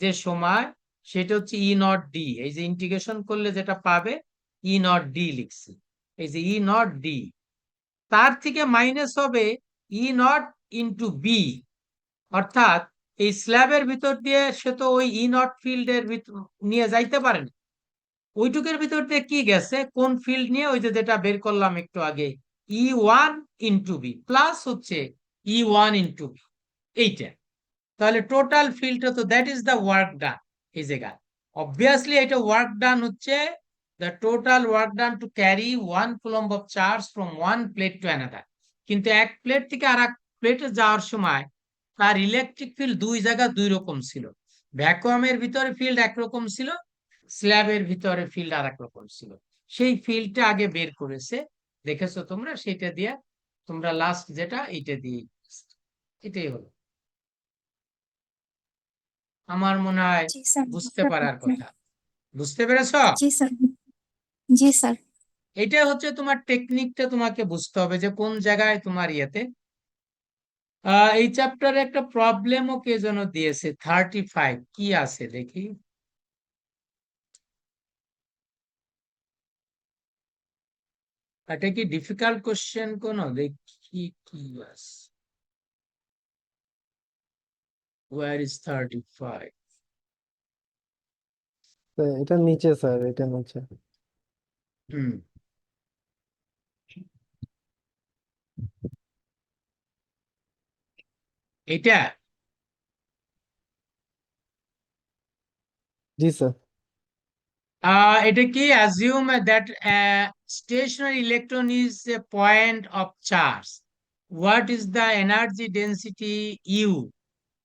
যে সময়, সেটা হচ্ছে ই নট ডি, এই যে ইন্টিগ্রেশন করলে যেটা পাবে ই নট ডি লিখছি, এই যে ই নট ডি, তার থেকে মাইনাস হবে ই নট ইন্টু বি, অর্থাৎ এই স্ল্যাবের ভিতর দিয়ে সে তো ওই ই নট ফিল্ডের নিয়ে যাইতে পারে না, ওইটুকের ভিতর দিয়ে কি গেছে, কোন ফিল্ড নিয়ে, ওই যে যেটা বের করলাম একটু আগে, E one into B plus হচ্ছে ই ওয়ান ইন্টু বি, এইটা। তাহলে টোটাল ফিল্ডটা তো দ্যাট ইজ দ্য ওয়ার্ক ডান, এই জায়গায় অবভিয়াসলি এটা ওয়ার্ক ডান হচ্ছে the total work done to carry 1 coulomb of charge from one plate to another, কিন্তু এক প্লেট থেকে আর এক প্লেটে যাওয়ার সময় তার ইলেকট্রিক ফিল্ড দুই জায়গা দুই রকম ছিল, ভ্যাকুয়ামের ভিতরে ফিল্ড একরকম ছিল, স্ল্যাবের ভিতরে ফিল্ড আর এক রকম ছিল। সেই ফিল্ডটা আগে বের করেছে, দেখেছো তোমরা, সেটা দিয়ে তোমরা লাস্ট যেটা এইটা দিয়ে, এটাই হলো আমার মনে হয় জি স্যার, বুঝতে পারার কথা। বুঝতে পেরেছ? জি স্যার, জি স্যার। এটা হচ্ছে তোমার টেকনিকটা, তোমাকে বুঝতে হবে যে কোন জায়গায় তোমার ইয়েতে। এই চ্যাপ্টারে একটা প্রবলেমও কে যেন দিয়েছে 35, কি আছে দেখি, এটা কি ডিফিকাল্ট কোশ্চেন কোন, দেখি কি আছে, ওয়্যার ইজ 35? এটা নিচে স্যার, এটা নিচে। হুম, এটা জি স্যার। এটা কি assume that a stationary electron is a point of charge, what is the energy density U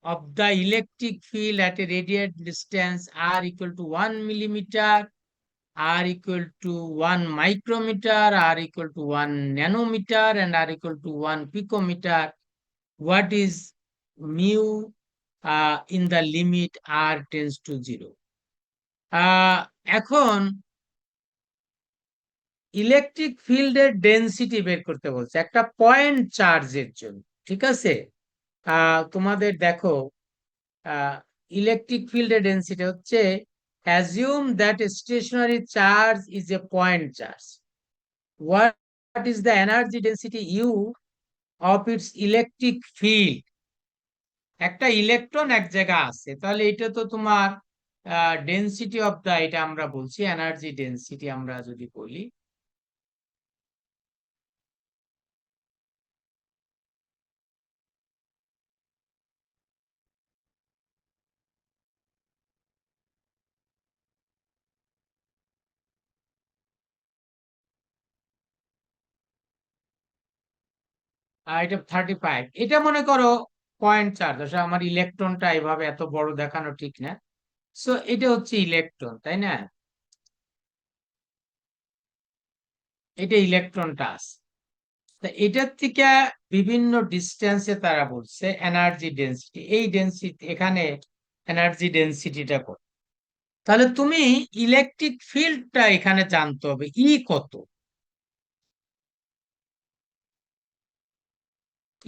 of the electric field at a radial distance r equal to 1 millimeter, r equal to 1 micrometer, r equal to 1 nanometer, and r equal to 1 picometer. What is mu in the limit r tends to 0? এখন electric ফিল্ডের density বের করতে বলছে একটা point চার্জের জন্য, ঠিক আছে? তোমাদের দেখো ইলেকট্রিক ফিল্ডের ডেনসিটি হচ্ছে assume that a stationary charge is a point charge. What is the energy density U of its electric field? একটা ইলেকট্রন এক জায়গায় আছে, তাহলে এটা তো তোমার ডেনসিটি অফ দা, এটা আমরা বলছি এনার্জি ডেনসিটি আমরা যদি বলি। এটা 35, এটা মনে করো পয়েন্ট চার্জ। আসলে আমার ইলেকট্রনটা এইভাবে এত বড় দেখানো ঠিক না, সো এটা হচ্ছে ইলেকট্রন, তাই না? এটা ইলেকট্রনটা আছে, তা এটার থেকে বিভিন্ন ডিস্টেন্সে তারা বলছে এনার্জি ডেনসিটি, এই ডেনসিটি এখানে এনার্জি ডেনসিটিটা কত। তাহলে তুমি ইলেকট্রিক ফিল্ডটা এখানে জানতে হবে ই কত,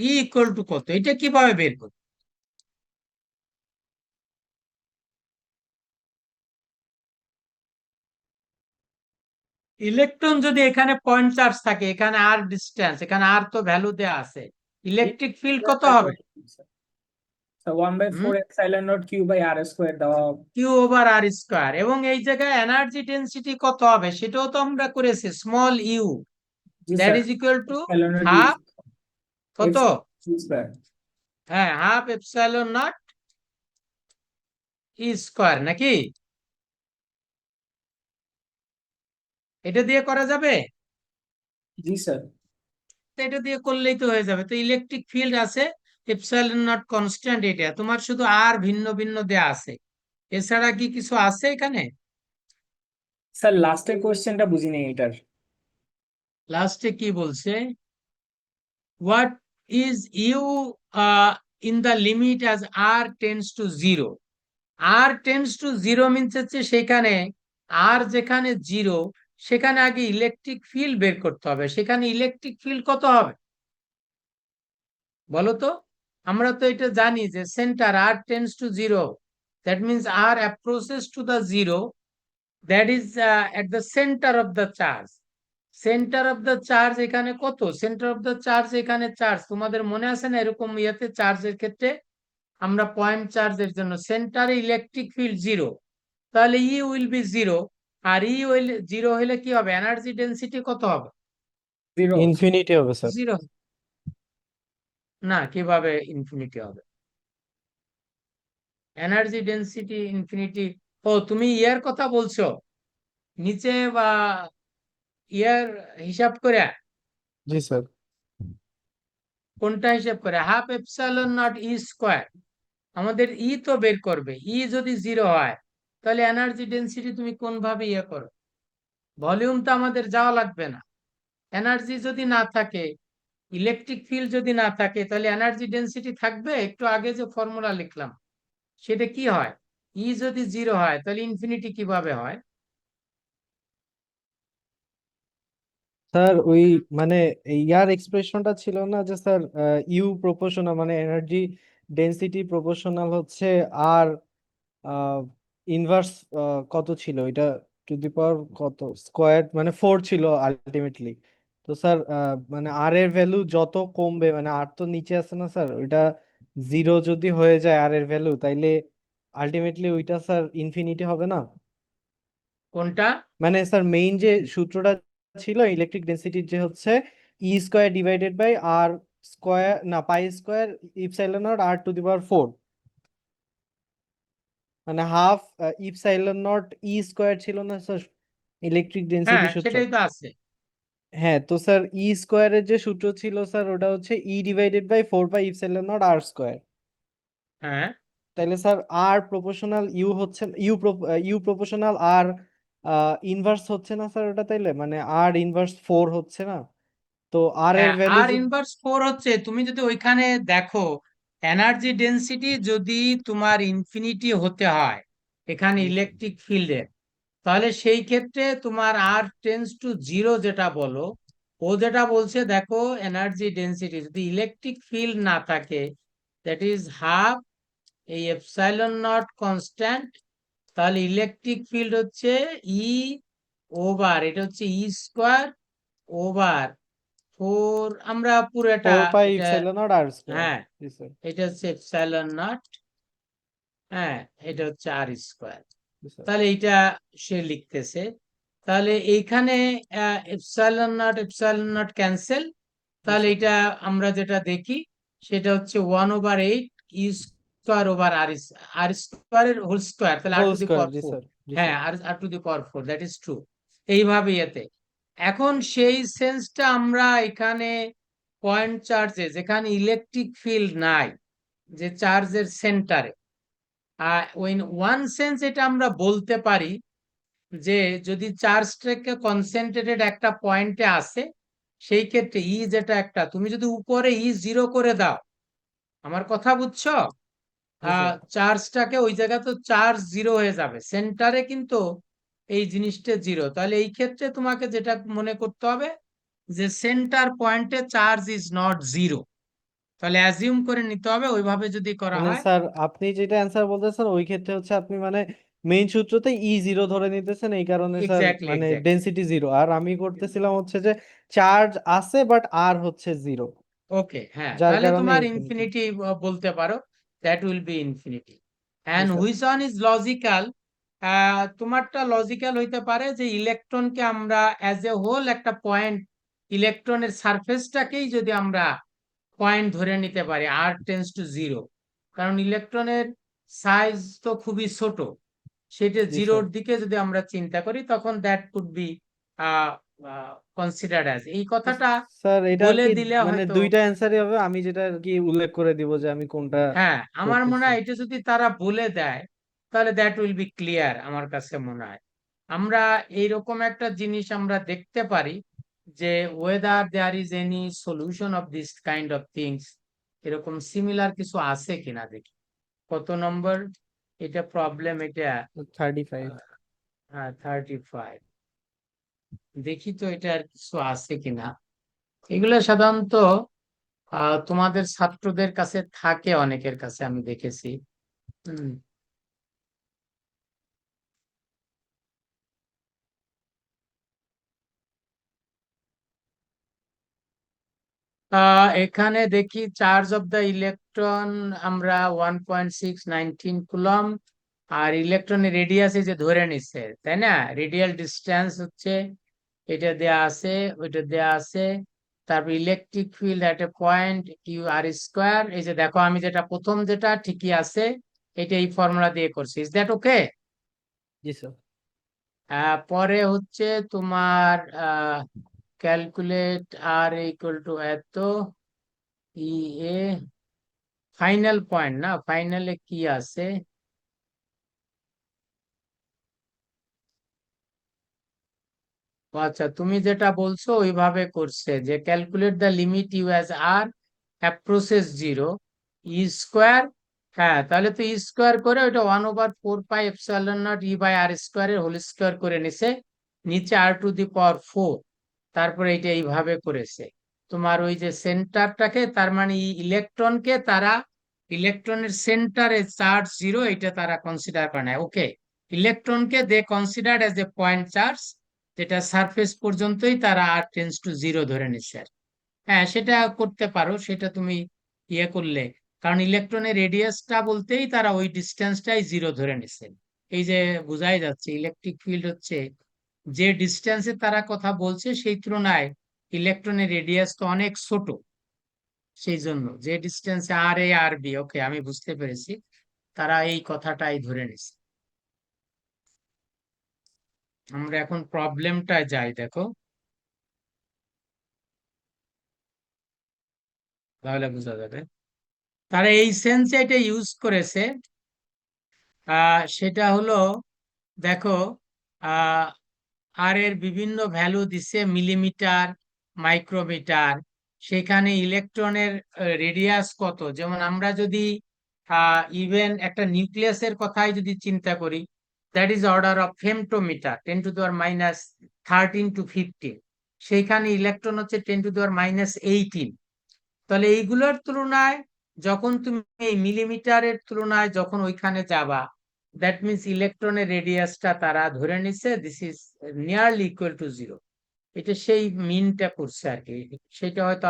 ই ইকুয়াল টু কত, এটা কিভাবে বের করবে? ইলেকট্রন যদি এখানে পয়েন্ট চার্জ থাকে, এখানে আর ডিস্টেন্স, এখানে আর তো ভ্যালু দেয়া আছে, ইলেকট্রিক ফিল্ড কত হবে? So 1/4 epsilon naught q by r square দেওয়া হবে। কিউ ওভার আর স্কোয়ার, এবং এই জায়গায় এনার্জি ডেনসিটি কত হবে সেটাও তো আমরা করেছি, small you G that sir, is equal two epsilon naught half, কত? q square। হ্যাঁ, half epsilon naught E square, নাকি? এটা দিয়ে করা যাবে? জি স্যার। তো এটা দিয়ে করলেই তো হয়ে যাবে। তো ইলেকট্রিক ফিল্ড আছে এপসাইলন নট কনস্ট্যান্ট, এটা তোমার শুধু আর ভিন্ন ভিন্ন দেয়া আছে, এছাড়া কি কিছু আছে এখানে? স্যার লাস্টের কোশ্চেনটা বুঝিনি এটার। লাস্টে কি বলছে? What is U in the limit as R tends to zero. R tends to zero means হচ্ছে সেখানে আর যেখানে জিরো, সেখানে আগে ইলেকট্রিক ফিল্ড বের করতে হবে। সেখানে ইলেকট্রিক ফিল্ড কত হবে বলো তো? আমরা তো এটা জানি যে centre R tends to zero, that means R approaches to the zero, that is at the centre of the charge. Centre of the charge এখানে কত? সেন্টার অফ দ্য চার্জ এখানে চার্জ, তোমাদের মনে আছে না এরকম ইয়েতে চার্জের ক্ষেত্রে আমরা পয়েন্ট চার্জের জন্য সেন্টারে ইলেকট্রিক ফিল্ড জিরো, তাহলে ই উইল বি জিরো। আর ই উইল জিরো হলে কি হবে? এনার্জি ডেনসিটি কত হবে? জিরো। ইনফিনিটি হবে স্যার। জিরো না, কিভাবে ইনফিনিটি হবে? এনার্জি ডেনসিটি ইনফিনিটি, ও তুমি ইয়ার কথা বলছো, নিচে বা ইয়ার হিসাব করে? জি স্যার। কোনটা হিসাব করে? Half epsilon naught E square. আমাদের ই তো বের করবে, ই যদি জিরো হয় তাহলে এনার্জি ডেনসিটি তুমি কোন ভাবে ইয়ে করো? ভলিউম তো আমাদের যাওয়া লাগবে না। এনার্জি যদি না থাকে, ইলেকট্রিক ফিল্ড যদি না থাকে, তাহলে এনার্জি ডেনসিটি থাকবে? একটু আগে যে ফর্মুলা লিখলাম সেটা কি হয়? ই যদি জিরো হয় তাহলে ইনফিনিটি কিভাবে হয়? স্যার ওই মানে ইয়ার এক্সপ্রেশনটা ছিল না যে স্যার ইউ প্রপোর্শনাল মানে এনার্জি ডেনসিটি প্রপোর্শনাল হচ্ছে আর ইনভার্স কত ছিল এটা, টু দি পাওয়ার কত স্কোয়ার মানে 4 ছিল আলটিমেটলি। তো স্যার মানে আর এর ভ্যালু যত কমবে, মানে আর তো নিচে আছে না স্যার, ওইটা জিরো যদি হয়ে যায় আর এর ভ্যালু, তাইলে আলটিমেটলি ওইটা স্যার ইনফিনিটি হবে না? কোনটা? মানে স্যার মেইন যে সূত্রটা ছিল ইলেকট্রিক ডেনসিটির, যে হচ্ছে E square divided by R square, না pi square epsilon not R to the power 4, মানে half epsilon naught E square ছিল না স্যার ইলেকট্রিক হ্যাঁ, ডেনসিটি সূত্র? সেটাই তো আছে। হ্যাঁ, তো স্যার ই স্কোয়ারের যে সূত্র ছিল স্যার ওটা হচ্ছে E divided by 4 by epsilon not R square. হ্যাঁ, তাইলে স্যার আর প্রপোর্শনাল ইউ হচ্ছে ইউ প্রপোর্শনাল আর ইনভার্স হচ্ছে না স্যার ওটা, তাইলে মানে আর ইনভার্স 4 হচ্ছে না? তো আর এর হ্যাঁ, ভ্যালু আর ইনভার্স 4 হচ্ছে। তুমি যদি ওইখানে দেখো এনার্জি ডেনসিটি যদি তোমার ইনফিনিটি হতে হয় এখানে ইলেকট্রিক ফিল্ডের, তাহলে সেই ক্ষেত্রে তোমার আর টেন্স টু জিরো যেটা বলো, ও যেটা বলছে দেখো এনার্জি ডেনসিটি যদি ইলেকট্রিক ফিল্ড না থাকে, দ্যাট ইজ হাফ এই এপসাইলন নট কনস্ট্যান্ট তাহলে ইলেকট্রিক ফিল্ড হচ্ছে ই ওভার, এটা হচ্ছে ই স্কোয়ার ওভার 4, আমরা পুরোটা 4 পাই এটা, এপসাইলন নট আর স্কোয়ার। হ্যাঁ জি স্যার। এটা হচ্ছে এপসাইলন নট, হ্যাঁ এটা হচ্ছে আর স্কোয়ার। জি স্যার। তাহলে এইটা সে লিখতেছে, তাহলে এইখানে এপসাইলন নট ক্যান্সেল, তাহলে স্যার। এটা আমরা যেটা দেখি সেটা হচ্ছে 1/8 ই স্কোয়ার ওভার আর স্কোয়ারের হোল স্কোয়ার, তাহলে R whole to the square. Power জি 4, স্যার। জি হ্যাঁ sir. R to the power 4, that is true. এইভাবে এতে এখন সেই সেন্সটা আমরা এখানে পয়েন্ট চার্জে যেখানে ইলেকট্রিক ফিল্ড নাই, যে চার্জের সেন্টারে, ওই ওয়ান সেন্স এটা আমরা বলতে পারি যে যদি চার্জটাকে কনসেন্ট্রেটেড একটা পয়েন্টে আসে, সেই ক্ষেত্রে ই যেটা একটা, তুমি যদি উপরে ই 0 করে দাও, আমার কথা বুঝছো, জি স্যার। চার্জটাকে ওই জায়গায় তো চার্জ 0 হয়ে যাবে, সেন্টারে কিন্তু এই জিনিসটা 0, তাহলে এই ক্ষেত্রে তোমাকে যেটা মনে করতে হবে যে সেন্টার পয়েন্টে চার্জ ইজ নট 0, তাহলে অ্যাজিউম করে নিতে হবে ওইভাবে যদি করা মানে হয়। স্যার আপনি যেটা অ্যান্সার বলতেছেন ওই ক্ষেত্রে হচ্ছে আপনি মানে মেইন সূত্রতে ই 0 ধরে নিতেছেন, এই কারণে স্যার এক্স্যাক্টলি মানে এক্স্যাক্টলি ডেনসিটি 0, আর আমি করতেছিলাম হচ্ছে যে চার্জ আছে বাট আর হচ্ছে 0, ওকে, হ্যাঁ যার তাহলে কারণে তোমার ইনফিনিটি। ইনফিনিটি বলতে পারো, that will be infinity. G and sir. Which one is logical, তোমারটা লজিক্যাল হইতে পারে যে ইলেকট্রনকে আমরা অ্যাজ এ হোল একটা পয়েন্ট, ইলেকট্রনের সারফেসটাকেই যদি আমরা পয়েন্ট ধরে নিতে পারি আর টেন্স টু 0, কারণ ইলেকট্রনের সাইজ তো খুবই ছোট, সেটা জি স্যার। 0-র দিকে যদি আমরা চিন্তা করি তখন that could be considered as, এই কথাটা স্যার এটা আর বলে কি দিলে মানে হয়তো, দুইটা অ্যান্সারই হবে, আমি যেটা আর কি উল্লেখ করে দিব যে আমি কোনটা হ্যাঁ আমার মনে করতেছি। হয় এটা যদি তারা বলে দেয় তাহলে দ্যাট উইল বি ক্লিয়ার, আমার কাছে মনে হয়। আমরা এইরকম একটা জিনিস আমরা দেখতে পারি যে whether there is any solution of this kind of things, এরকম সিমিলার কিছু আছে কিনা দেখি। কত নম্বর এটা প্রবলেম, এটা 35। হ্যাঁ 35, দেখি তো এটা আর কিছু আছে কিনা। এগুলো সাধারণত তোমাদের ছাত্রদের কাছে থাকে, অনেকের কাছে আমি দেখেছি। হুম। এখানে দেখি চার্জ অফ দ্য ইলেকট্রন আমরা 1.619 কুলম, আর ইলেকট্রনের রেডিয়াস এই যে ধরে নিচ্ছে, তাই না, রেডিয়াল ডিস্টেন্স হচ্ছে এটা দেয়া আছে, ওইটা দেয়া আছে। তারপর electric field at a point U R square, এই যে দেখো আমি যেটা প্রথম যেটা ঠিকই আছে, এটা এই ফর্মুলা দিয়ে করছি, ইজ দ্যাট ওকে। জি স্যার। পরে হচ্ছে তোমার ক্যালকুলেট আর ইকুয়াল টু এত ই এ, ফাইনাল পয়েন্ট না, ফাইনালে কি আছে, ও আচ্ছা তুমি যেটা বলছো ওইভাবে করছে যে calculate the limit U as R approaches 0 E square, হ্যাঁ তাহলে তো ই স্কোয়ার করে ওইটা 1/4 pi epsilon naught E by R স্কোয়ারের হোল স্কোয়ার করে নিছে, নিচে আর টু দি পাওয়ার 4, তারপরে এটা এইভাবে করেছে। তোমার ওই যে সেন্টারটাকে, তার মানে ইলেকট্রনকে তারা, ইলেকট্রনের সেন্টারে চার্জ 0 এটা তারা কনসিডার করে না, ওকে, ইলেকট্রনকে they consider as a point charge, যেটা সারফেস পর্যন্তই তারা আর টেন্স টু 0 ধরে নিচ্ছে। হ্যাঁ সেটা করতে পারো, সেটা তুমি ইয়ে করলে, কারণ ইলেকট্রনের রেডিয়াসটা বলতেই তারা ওই ডিস্টেন্সটাই 0 ধরে নিচ্ছে। এই যে বোঝাই যাচ্ছে ইলেকট্রিক ফিল্ড হচ্ছে যে ডিস্টেন্সে তারা কথা বলছে সেই তুলনায় ইলেকট্রনের রেডিয়াস তো অনেক ছোট, সেই জন্য যে ডিস্টেন্সে আর এ আর বি, ওকে আমি বুঝতে পেরেছি, তারা এই কথাটাই ধরে নিচ্ছে। আমরা এখন প্রবলেমটা যাই, দেখো তাহলে বোঝা যাবে। তারা এই সেন্সে এটা ইউজ করেছে, সেটা হলো দেখো আর এর বিভিন্ন ভ্যালু দিছে মিলিমিটার, মাইক্রোমিটার, সেখানে ইলেকট্রনের রেডিয়াস কত, যেমন আমরা যদি ইভেন একটা নিউক্লিয়াসের কথাই যদি চিন্তা করি, that is order of femtometre 10⁻13 to 15, সেইখানে ইলেকট্রন হচ্ছে 10⁻18। তাহলে এইগুলোর তুলনায় যখন তুমি এই মিলিমিটারের তুলনায় যখন ওইখানে যাবা, দ্যাট মিনস ইলেকট্রনের রেডিয়াসটা তারা ধরে নিচ্ছে this is nearly equal to zero. এটা সেই মিনটা করছে আর কি, সেটা হয়তো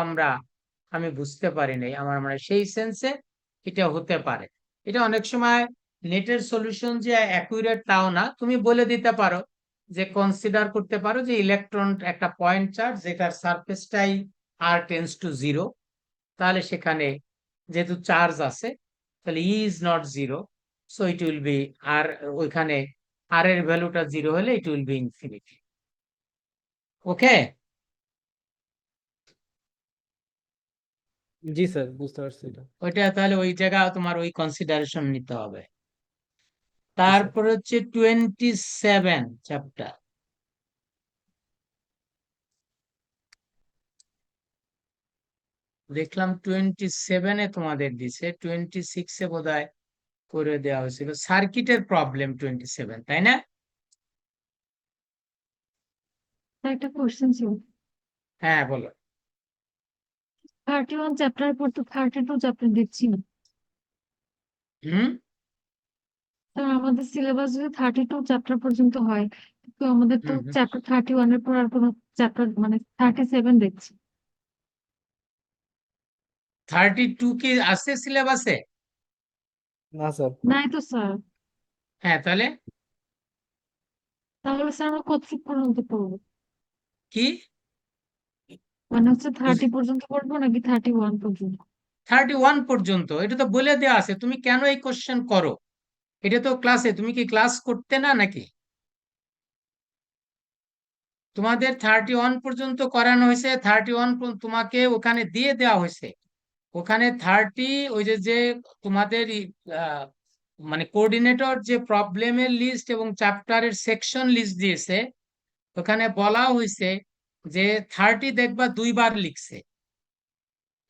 আমি বুঝতে পারি নাই, আমার মানে সেই সেন্সে এটা হতে পারে। এটা অনেক সময় নেটের সলিউশন যে অ্যাকুরেট তাও না, তুমি বলে দিতে পারো যে কনসিডার করতে পারো যে ইলেকট্রন একটা পয়েন্ট চার্জ যেটার সারফেসটাই আর টেন্স টু জিরো, তাহলে সেখানে যেহেতু চার্জ আছে তাহলে E is not zero, so it will be R, ওইখানে আর এর ভ্যালুটা জিরো হলে it will be infinity. Okay, জি স্যার, বুঝতে পারছি এটা। ওইটা তাহলে ওই জায়গা তোমার ওই কনসিডারেশন নিতে হবে। স্যার। তারপর হচ্ছে 27 চ্যাপ্টার। দেখলাম 27-এ তোমাদের দিছে, 26-এ বোধহয় করে দেওয়া হয়েছিল সার্কিটের প্রবলেম 27, তাই না? একটা কোশ্চেন ছিল, হ্যাঁ বলো। 31 চ্যাপ্টার পর তো 32 চ্যাপ্টার দেখছি না। হুম, স্যার আমাদের সিলেবাস যদি 32 চ্যাপ্টার পর্যন্ত হয়, তো আমাদের তো হুম, হুম। চ্যাপ্টার 31 এর পর আর কোনো চ্যাপ্টার মানে 37 দেখছি। 32 কি আছে সিলেবাসে? না স্যার। নাই তো স্যার। হ্যাঁ, তাহলে তাহলে স্যার আমরা কতটুকু পর্যন্ত পড়বো? কি মানে হচ্ছে 30 পর্যন্ত পড়বো নাকি 31 পর্যন্ত? 31 পর্যন্ত? এটা তো বলে দেওয়া আছে, তুমি কেন এই কোশ্চেন করো? এটা তো ক্লাসে, তুমি কি ক্লাস করতে না নাকি? তোমাদের 31 পর্যন্ত করানো হয়েছে, 31 তোমাকে ওখানে দিয়ে দেওয়া হয়েছে। ওখানে 30 ওই যে তোমাদের মানে কোঅর্ডিনেটর যে প্রবলেমের লিস্ট এবং চ্যাপ্টারের সেকশন লিস্ট দিয়েছে, ওখানে বলা হয়েছে যে 30 দেখবা দুইবার লিখছে,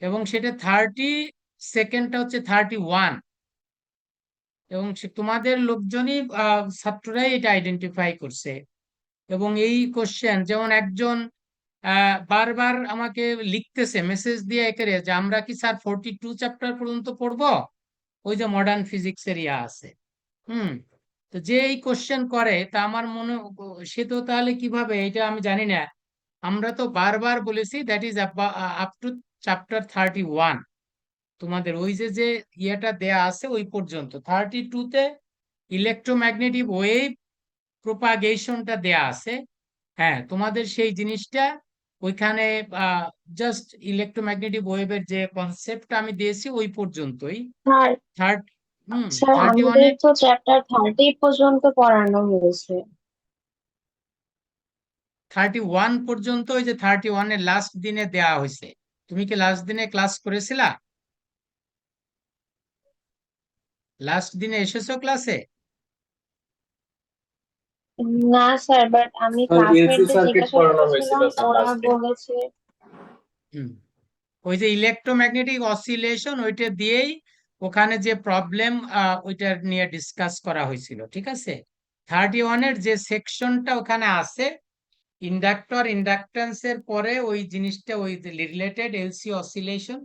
এবং সেটা 32টা হচ্ছে 31, এবং তোমাদের লোকজনই ছাত্ররাই এটা আইডেন্টিফাই করছে। এবং এই কোশ্চেন যেমন একজন বারবার আমাকে লিখতেছে মেসেজ দিয়ে একেরে যে আমরা কি স্যার 42 চ্যাপ্টার পর্যন্ত পড়বো, ওই যে মডার্ন ফিজিক্স এর ইয়া আছে। হুম, তো যে এই কোশ্চেন করে তা আমার মনে, সে তো তাহলে কিভাবে, এটা আমি জানি না। আমরা তো বারবার বলেছি that is up to chapter 31, তোমাদের ওই যে ইয়েটা দেয়া আছে ওই পর্যন্ত। 32-তে ইলেকট্রোম্যাগনেটিক ওয়েভ প্রোপাগেশনটা দেয়া আছে। হ্যাঁ, তোমাদের সেই জিনিসটা ওইখানে জাস্ট ইলেকট্রোম্যাগনেটিক ওয়েভের যে কনসেপ্টটা আমি দিয়েছি ওই পর্যন্তই। স্যার থার্ড স্যার 31-এ আমাদের তো চ্যাপ্টার 30 পর্যন্ত পড়ানো হয়েছে। 31 পর্যন্ত, ওই যে 31-এর লাস্ট দিনে দেয়া হয়েছে। তুমি কি লাস্ট দিনে ক্লাস করেছিলা? লাস্ট দিনে এসেছো ক্লাসে? না স্যার, বাট আমি স্যার এলসি ক্লাসমেটদের সার্কিট জিজ্ঞাসা পড়ানো হয়েছিল করেছিলাম, স্যার ওরা লাস্ট দিন। বলেছে। হুম, ওই যে ইলেকট্রোম্যাগনেটিক অসিলেশন ওইটা দিয়েই ওখানে যে প্রবলেম ওইটা নিয়ে ডিসকাস করা হয়েছিল, ঠিক আছে? 31-এর যে সেকশনটা ওখানে আছে, ইন্ডাক্টর ইন্ডাক্টেন্স এর পরে ওই জিনিসটা ওই রিলেটেড এলসি অসিলেশন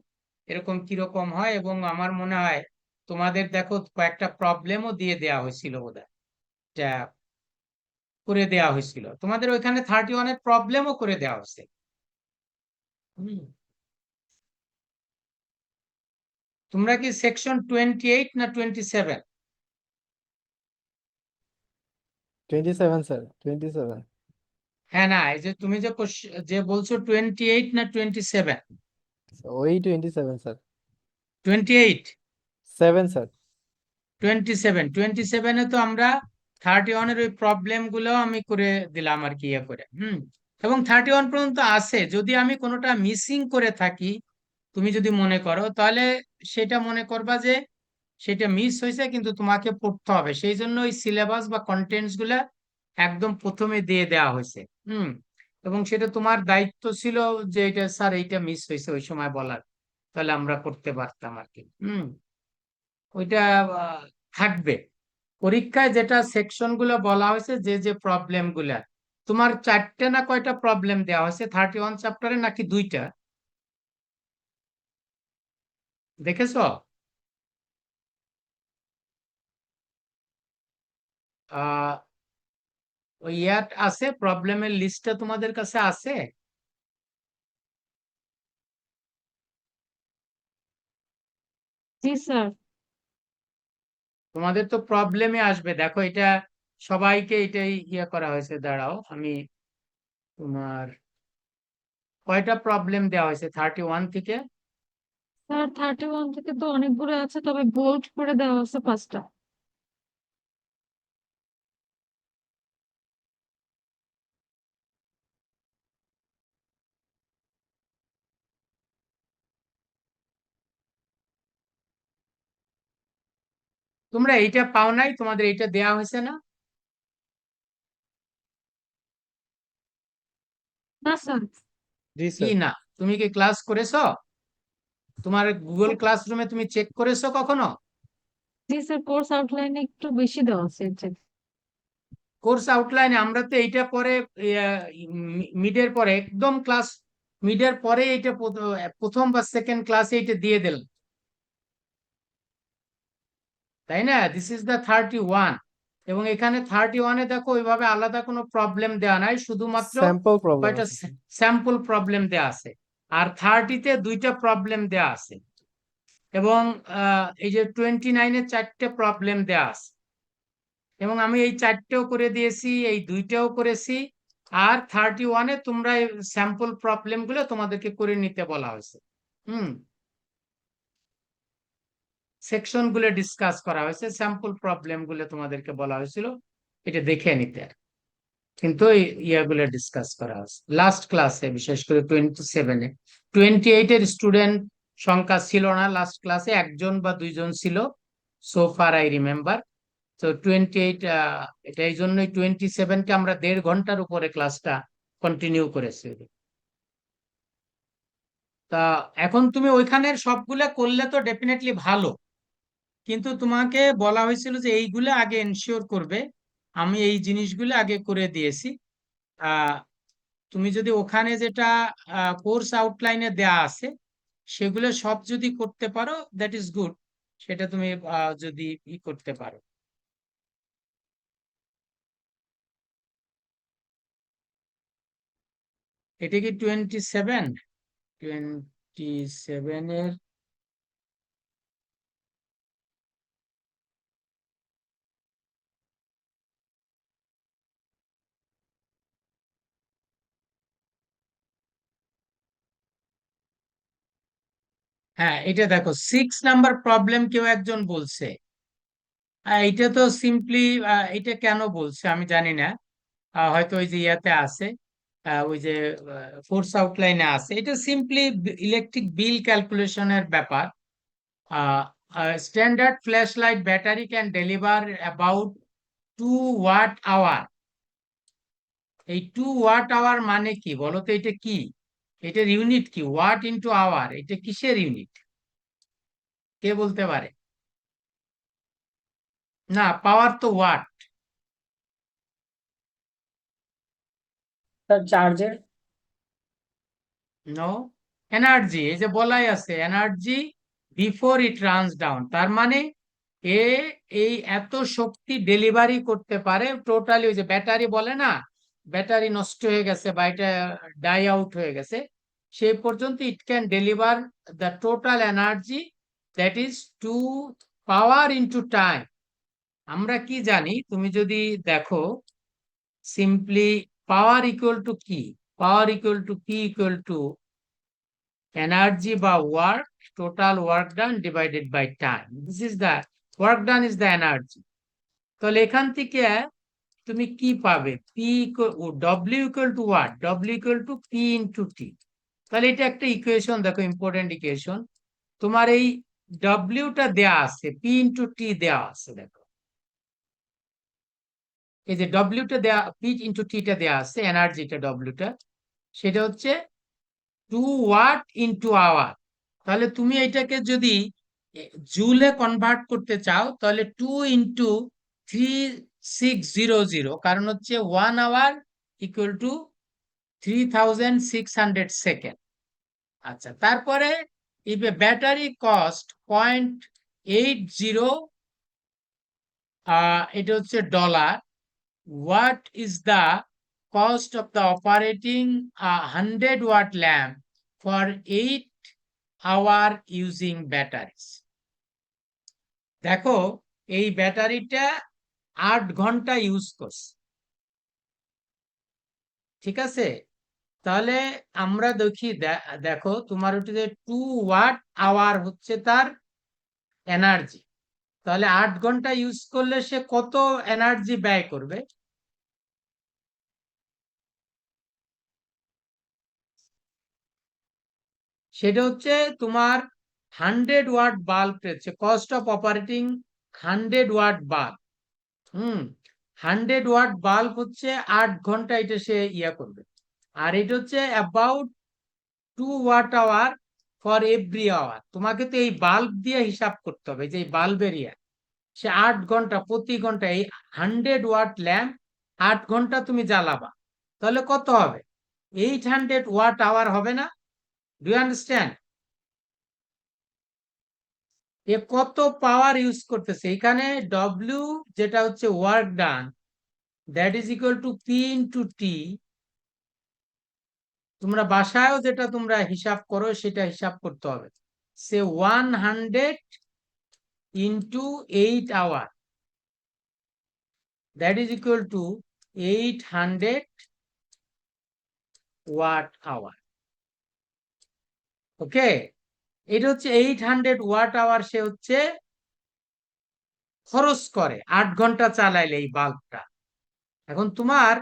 এরকম কিরকম হয়, এবং আমার মনে হয় তোমাদের দেখো কয়েকটা প্রবলেমও দিয়ে দেওয়া হয়েছিল বোধহয়, যা করে দেওয়া হয়েছিল তোমাদের ওইখানে 31-এর প্রবলেমও করে দেওয়া হয়েছে। হুম, তোমরা কি সেকশন 28 না 27? 27 স্যার, 27। হ্যাঁ, না, এই যে তুমি যে যে বলছো 28 না 27? ওই 27 স্যার। 28, 7 স্যার। 27 তো আমরা 31-এর ওই প্রবলেম গুলো আমি করে দিলাম আর কি, ইয়ে করে। এবং 31 পর্যন্ত আছে, যদি আমি কোনোটা মিসিং করে থাকি তুমি যদি মনে করো, তাহলে সেটা মনে করবা যে সেটা মিস হয়েছে, কিন্তু তোমাকে পড়তে হবে, সেই জন্য ওই সিলেবাস বা কন্টেন্টস গুলা একদম প্রথমে দিয়ে দেওয়া হয়েছে। এবং সেটা তোমার দায়িত্ব ছিল যে এটা স্যার এইটা মিস হয়েছে ওই সময় বলার, তাহলে আমরা করতে পারতাম আর কি। ওইটা থাকবে পরীক্ষায়, যেটা সেকশন গুলো বলা হয়েছে, যে প্রবলেম গুলা। তোমার 4টে না কয়টা প্রবলেম দেওয়া হয়েছে 31 চ্যাপ্টারে, নাকি 2টা দেখেছো? ওই ইয়ার আছে, প্রবলেমের লিস্টটা তোমাদের কাছে আছে? জি স্যার। তোমাদের তো প্রবলেমে আসবে, দেখো এটা সবাইকে এটাই ইয়ে করা হয়েছে। দাঁড়াও, আমি তোমার কয়টা প্রবলেম দেওয়া হয়েছে 31 থেকে? স্যার 31 থেকে তো অনেকগুলো আছে, তবে বোল্ড করে দেওয়া আছে 5টা। তোমরা এইটা পাও নাই? তোমাদের এইটা দেয়া হয়েছে না? না স্যার। জি কি স্যার। না? তুমি কি ক্লাস করেছো? তোমার গুগল ক্লাসরুমে তুমি চেক করেছো কখনো? জি স্যার, কোর্স আউটলাইনে একটু বেশি দেওয়া আছে এর চেয়ে। কোর্স আউটলাইনে আমরা তো এইটা পরে মিডের পরে একদম ক্লাস মিডের পরে এইটা প্রথম বা সেকেন্ড ক্লাসে এইটা দিয়ে দিলাম, তাই না? This is the 31। এবং এখানে 31-এ দেখো ওইভাবে আলাদা কোনো প্রবলেম দেওয়া নাই, শুধুমাত্র স্যাম্পল প্রবলেম কয়টা আছে স্যার। স্যাম্পল প্রবলেম দেওয়া আছে। আর 30-তে 2টা প্রবলেম দেওয়া আছে। এবং এই যে 29-এ 4টে প্রবলেম দেওয়া আছে। এবং আমি এই 4টেও করে দিয়েছি, এই 2টাও করেছি। আর 31-এ তোমরা স্যাম্পল প্রবলেম গুলো তোমাদেরকে করে নিতে বলা হয়েছে। সেকশন গুলো ডিসকাস করা হয়েছে, স্যাম্পল প্রবলেম গুলো তোমাদেরকে বলা হয়েছিল এটা দেখে নিতে। কিন্তু এই ইয়াগুলো ডিসকাস করা হয়েছে লাস্ট ক্লাসে, বিশেষ করে 27-এ। 28-এর স্টুডেন্ট সংখ্যা ছিল না লাস্ট ক্লাসে, 1জন বা 2জন ছিল, সো ফার আই রিমেম্বার। তো 28, এটা এই জন্যই 27-কে আমরা 1.5 ঘন্টার উপরে ক্লাসটা কন্টিনিউ করেছি। তা এখন তুমি ওইখানের সবগুলা করলে তো ডেফিনেটলি ভালো, কিন্তু তোমাকে বলা হয়েছিল যে এইগুলো আগে এনশিওর করবে। আমি এই জিনিসগুলো আগে করে দিয়েছি। তুমি যদি ওখানে যেটা কোর্স আউটলাইনে দেয়া আছে সেগুলো সব যদি করতে পারো, দ্যাট ইজ গুড। সেটা তুমি যদি করতে পারো। এটা কি 27? 27-এর হ্যাঁ, এটা দেখো 6 নাম্বার প্রবলেম কেউ একজন বলছে। এটা তো সিম্পলি, এটা কেন বলছে আমি জানি না। হয়তো ওই যে ইয়াতে আছে, ওই যে কোর্স আউটলাইনে আছে। এটা সিম্পলি ইলেকট্রিক বিল ক্যালকুলেশনের ব্যাপার। Standard flash light battery can deliver about 2 watt hour. এই 2 ওয়াট আওয়ার মানে কি বলো তো? এটা কি? এটার ইউনিট কি? ওয়াট ইন্টু আওয়ার, এটা কিসের ইউনিট? কে বলতে পারে? না, পাওয়ার তো ওয়াট। স্যার চার্জের। No, energy. এই যে বলাই আছে energy before it runs down. তার মানে এ এই এত শক্তি ডেলিভারি করতে পারে টোটালি। ওই যে ব্যাটারি বলে না, ব্যাটারি নষ্ট হয়ে গেছে বা এটা ডাই আউট হয়ে গেছে, সেই পর্যন্ত it can deliver the total energy, that is 2 power into time. আমরা কি জানি? তুমি যদি দেখো সিম্পলি পাওয়ার ইকুয়াল টু কি? Power equal to P equal to energy বা work, total work done divided by time. This is the work done is the energy. তাহলে এখান থেকে তুমি কি পাবে? P W equal to what? W equal to P into T. তাহলে এটা একটা ইকুয়েশন, দেখো ইম্পর্টেন্ট ইকুয়েশন। তোমার এই ডব্লিউটা দেয়া আছে, পি ইন্টু টি দেওয়া আছে। দেখো এই যে ডব্লিউটা দেয়া, পি ইন্টু টিটা দেওয়া আছে, এনার্জিটা ডব্লিউটা, সেটা হচ্ছে 2 ওয়াট ইন্টু আওয়ার। তাহলে তুমি এটাকে যদি জুলে কনভার্ট করতে চাও তাহলে 2 × 3600, কারণ হচ্ছে 1 আওয়ার ইকুয়াল টু 3600 সেকেন্ড। আচ্ছা, তারপরে ব্যাটারি কস্ট 0.80, এটা হচ্ছে dollar. what is the cost of the operating a 100-watt lamp for 8 hour using batteries? দেখো এই ব্যাটারিটা 8 ঘন্টা ইউজ করছে, ঠিক আছে? তাহলে আমরা দেখি, দেখো তোমার হচ্ছে 2 ওয়াট আওয়ার হচ্ছে তার এনার্জি, তাহলে 8 ঘন্টা ইউজ করলে সে কত এনার্জি ব্যয় করবে? সেটা হচ্ছে তোমার 100-ওয়াট বাল্ব হচ্ছে কস্ট অফ অপারেটিং 100-ওয়াট বাল্ব। 100-ওয়াট বাল্ব হচ্ছে 8 ঘন্টা এটা সে করবে, আর এটা হচ্ছে about 2 watt hour for every hour. তোমাকে তো এই বাল্ব দিয়ে হিসাব করতে হবে, যে বাল্বের সে 8 ঘন্টা প্রতি ঘন্টা এই 100-ওয়াট ল্যাম্প 8 ঘন্টা তুমি জ্বালাবা, তাহলে কত হবে? 800 ওয়াট আওয়ার হবে না? Do you understand? এ কত পাওয়ার ইউজ করতেছে এখানে? ডব্লিউ যেটা হচ্ছে work done, that is equal to P into T. তোমরা বাসায়ও যেটা তোমরা হিসাব করো সেটা হিসাব করতে হবে। সে 100 into 8 hour, that is equal to 800 watt hour. Okay, এটা হচ্ছে 800 ওয়াট আওয়ার সে হচ্ছে খরচ করে 8 ঘন্টা চালাইলে এই বাল্বটা। এখন তোমার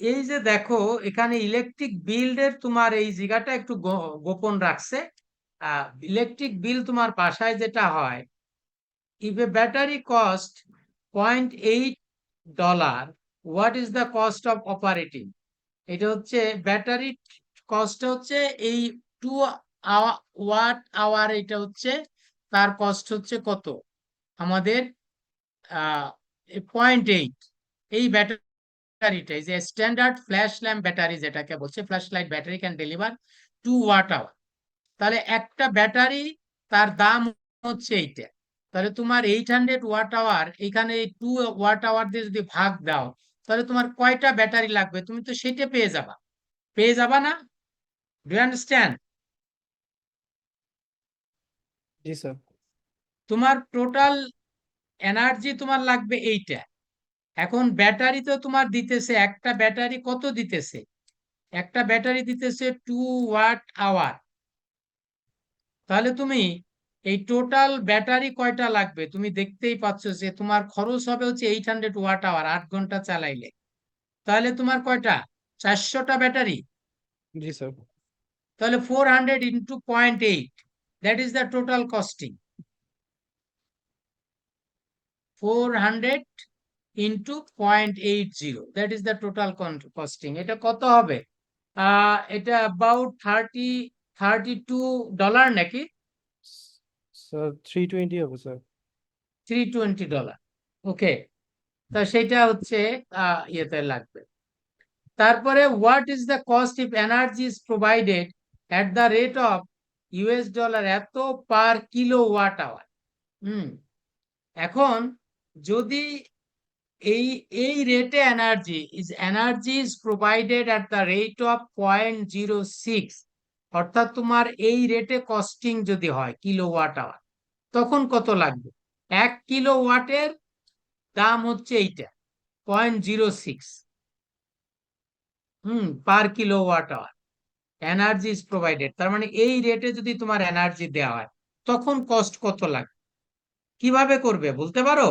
এই যে দেখো এখানে ইলেকট্রিক বিলের তোমার এই জায়গাটা একটু গোপন রাখছে। ইলেকট্রিক বিল তোমার বাসায় যেটা হয়, if A battery cost $0.8, what is the cost of operating? এটা হচ্ছে ব্যাটারি কস্ট হচ্ছে এই 2 ওয়াট আওয়ার, এটা হচ্ছে তার কস্ট হচ্ছে কত আমাদের 0.8। এই ব্যাটারিটা যে স্ট্যান্ডার্ড ফ্ল্যাশ ল্যাম্প ব্যাটারি যেটাকে বলছে, flash light battery can deliver 2 watt hour. তাহলে একটা ব্যাটারি তার দাম হচ্ছে এইটা, তাহলে তোমার 800 ওয়াট আওয়ার এখানে এই 2 ওয়াট আওয়ার দিয়ে যদি ভাগ দাও, তাহলে তোমার কয়টা ব্যাটারি লাগবে তুমি তো সেটা পেয়ে যাবা না? Do you understand? জি স্যার। তোমার টোটাল এনার্জি তোমার লাগবে এইটা। এখন ব্যাটারি তো তোমার দিতেছে, একটা ব্যাটারি কত দিতেছে? একটা ব্যাটারি দিতেছে 2 ওয়াট আওয়ার। তাহলে তুমি এই টোটাল ব্যাটারি কয়টা লাগবে তুমি দেখতেই পাচ্ছ যে তোমার খরচ হবে হচ্ছে 800 ওয়াট আওয়ার 8 ঘন্টা চালাইলে। তাহলে তোমার কয়টা? 400টা ব্যাটারি। জি স্যার। তাহলে 400 into 0.8, that is the total costing. 400 into 0.80, that is the total costing. এটা কত হবে? এটা অ্যাবাউট $32 নাকি? স্যার 320 হবে স্যার। $320। ওকে, তা সেটা হচ্ছে ইয়েতে লাগবে। তারপরে what is the cost if energy is provided at the rate of $, এত পার কিলোওয়াট আওয়ার। এখন যদি এই রেটে energy is provided at the rate of 0.06, অর্থাৎ তোমার এই রেটে কস্টিং যদি হয় কিলোওয়াট আওয়ার, তখন কত লাগবে? 1 কিলোওয়াটের দাম হচ্ছে এইটা 0.06 per kilowatt hour energy is provided. তার মানে এই রেটে যদি তোমার এনার্জি দেওয়া হয় তখন কস্ট কত লাগবে? কিভাবে করবে বলতে পারো?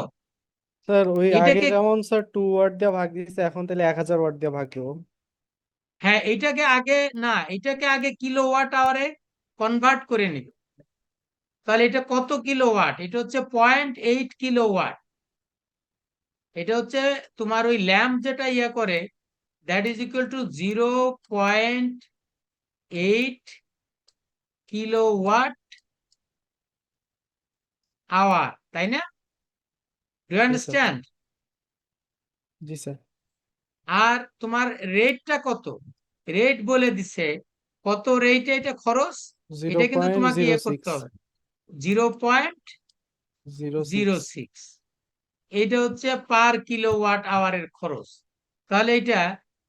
স্যার ওই আগে এটাকে, যেমন স্যার 2 ওয়াট দিয়ে ভাগ দিচ্ছে, এখন তাহলে 1000 ওয়াট দিয়ে ভাগ দেবো। হ্যাঁ এটাকে আগে কিলোওয়াট আওয়ারে কনভার্ট করে নিবে। তাহলে এটা কত কিলোওয়াট? এটা হচ্ছে 0.8 কিলোওয়াট। এটা হচ্ছে তোমার ওই ল্যাম্প যেটা করে, that is equal to 0.8 kilowatt hour, তাই না? Do you understand? জি স্যার। আর তোমার রেটটা কত? রেট বলে দিছে কত রেটে এটা খরচ, এটা কিন্তু তোমাকে করতে 0.06। হবে 0.06। এইটা হচ্ছে পার কিলোওয়াট আওয়ারের খরচ, তাহলে এটা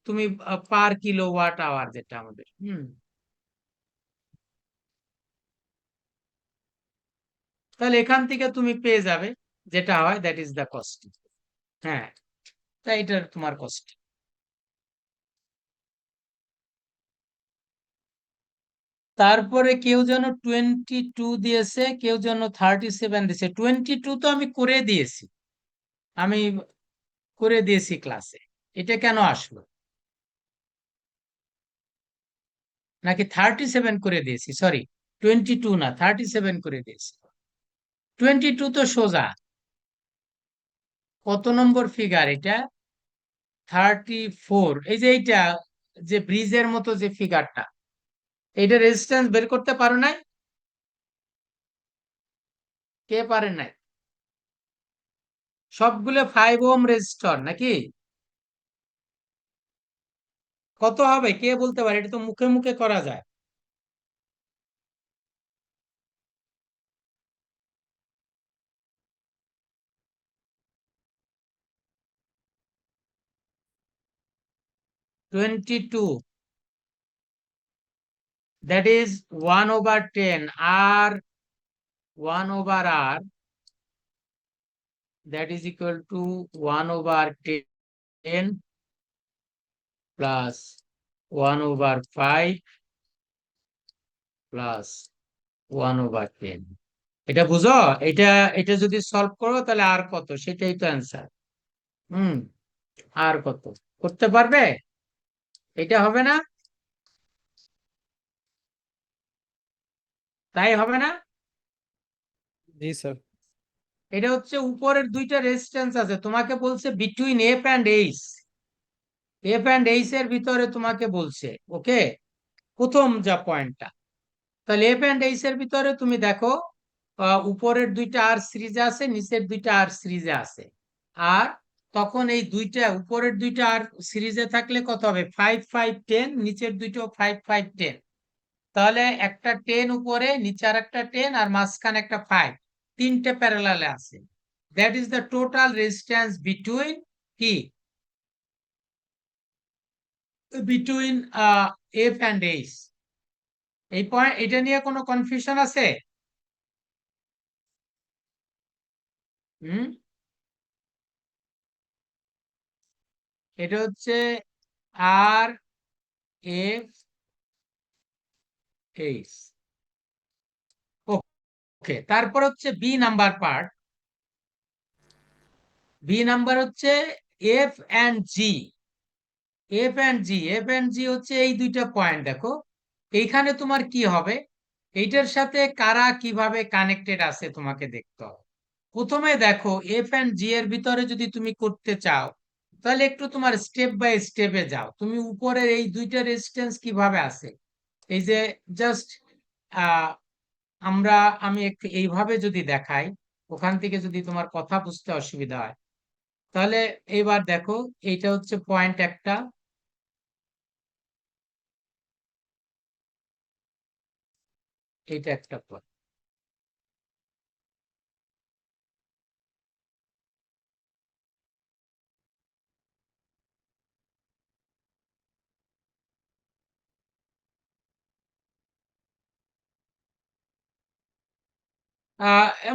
তুমি পার কিলোওয়াট আওয়ার যেটা আমাদের তাহলে এখান থেকে তুমি পেয়ে যাবে যেটা হয়, দ্যাট ইজ দ্য কস্ট। হ্যাঁ, তাই এটা তোমার কস্ট। তারপরে কেউ যেন 22 দিয়েছে, কেউ যেন 37 দিয়েছে। 22 তো আমি করে দিয়েছি, আমি করে দিয়েছি ক্লাসে। এটা কেন আসলো? নাকি 37 করে দিয়েছি? সরি, 22 না, 37 করে দিয়েছি। 22 তো সোজা। কত নম্বর ফিগার এটা? 34। এই যে এইটা, যে ব্রিজের মতো যে ফিগারটা, এইটা রেজিস্ট্যান্স বের করতে পারো নাই? কে পারে নাই? সবগুলো 5 ওহম রেজিস্টর নাকি? কত হবে কে বলতে পারে? এটা তো মুখে মুখে করা যায়। Twenty-two, that is 1/10 r, 1/r, that is equal to 1/10 plus 1/5 plus 1/10। এটা বুঝো? এটা এটা যদি সলভ করো তাহলে আর কত, সেটাই তো অ্যান্সার। আর কত করতে পারবে? এটা হবে না? তাই হবে না? জি স্যার। এটা হচ্ছে উপরের দুইটা রেজিস্ট্যান্স আছে, তোমাকে বলছে between F and H. F and H এর ভিতরে তোমাকে বলছে, ওকে, প্রথম যা পয়েন্টটা। তাহলে এফ অ্যান্ড এইচ এর ভিতরে তুমি দেখো, উপরের দুইটা আর সিরিজে আছে, নিচের দুইটা আর সিরিজে আছে। আর তখন এই দুইটা উপরের দুইটা আর সিরিজে থাকলে কত হবে? 5, 5, 10, নিচের দুইটাও 5, 5, 10। তাহলে একটা 10 উপরে, নিচে আর একটা 10, আর মাঝখানে একটা 5, তিনটে প্যারালালে আছে। That is the total resistance between কি, বিটুইন এফ অ্যান্ড এইচ। এই পয়েন্ট, এটা নিয়ে কোনো কনফিউশন আছে? হুম, এটা হচ্ছে আর এফ এইচ। ওকে, তারপর হচ্ছে B number part. B number হচ্ছে F and G. F and G, F and G হচ্ছে এই দুইটা পয়েন্ট। দেখো এইখানে তোমার কি হবে, এইটার সাথে কারা কিভাবে কানেক্টেড আছে তোমাকে দেখতে হবে। প্রথমে দেখো এফ অ্যান্ড জি এর ভিতরে যদি তুমি করতে চাও, তাহলে একটু তোমার স্টেপ বাই স্টেপে যাও। তুমি উপরের এই দুইটা রেজিস্ট্যান্স কিভাবে আছে, এই যে জাস্ট আমি একটু এইভাবে যদি দেখাই, ওখান থেকে যদি তোমার কথা বুঝতে অসুবিধা হয়, তাহলে এবার দেখো এইটা হচ্ছে পয়েন্ট একটা, এইটা একটা পয়েন্ট।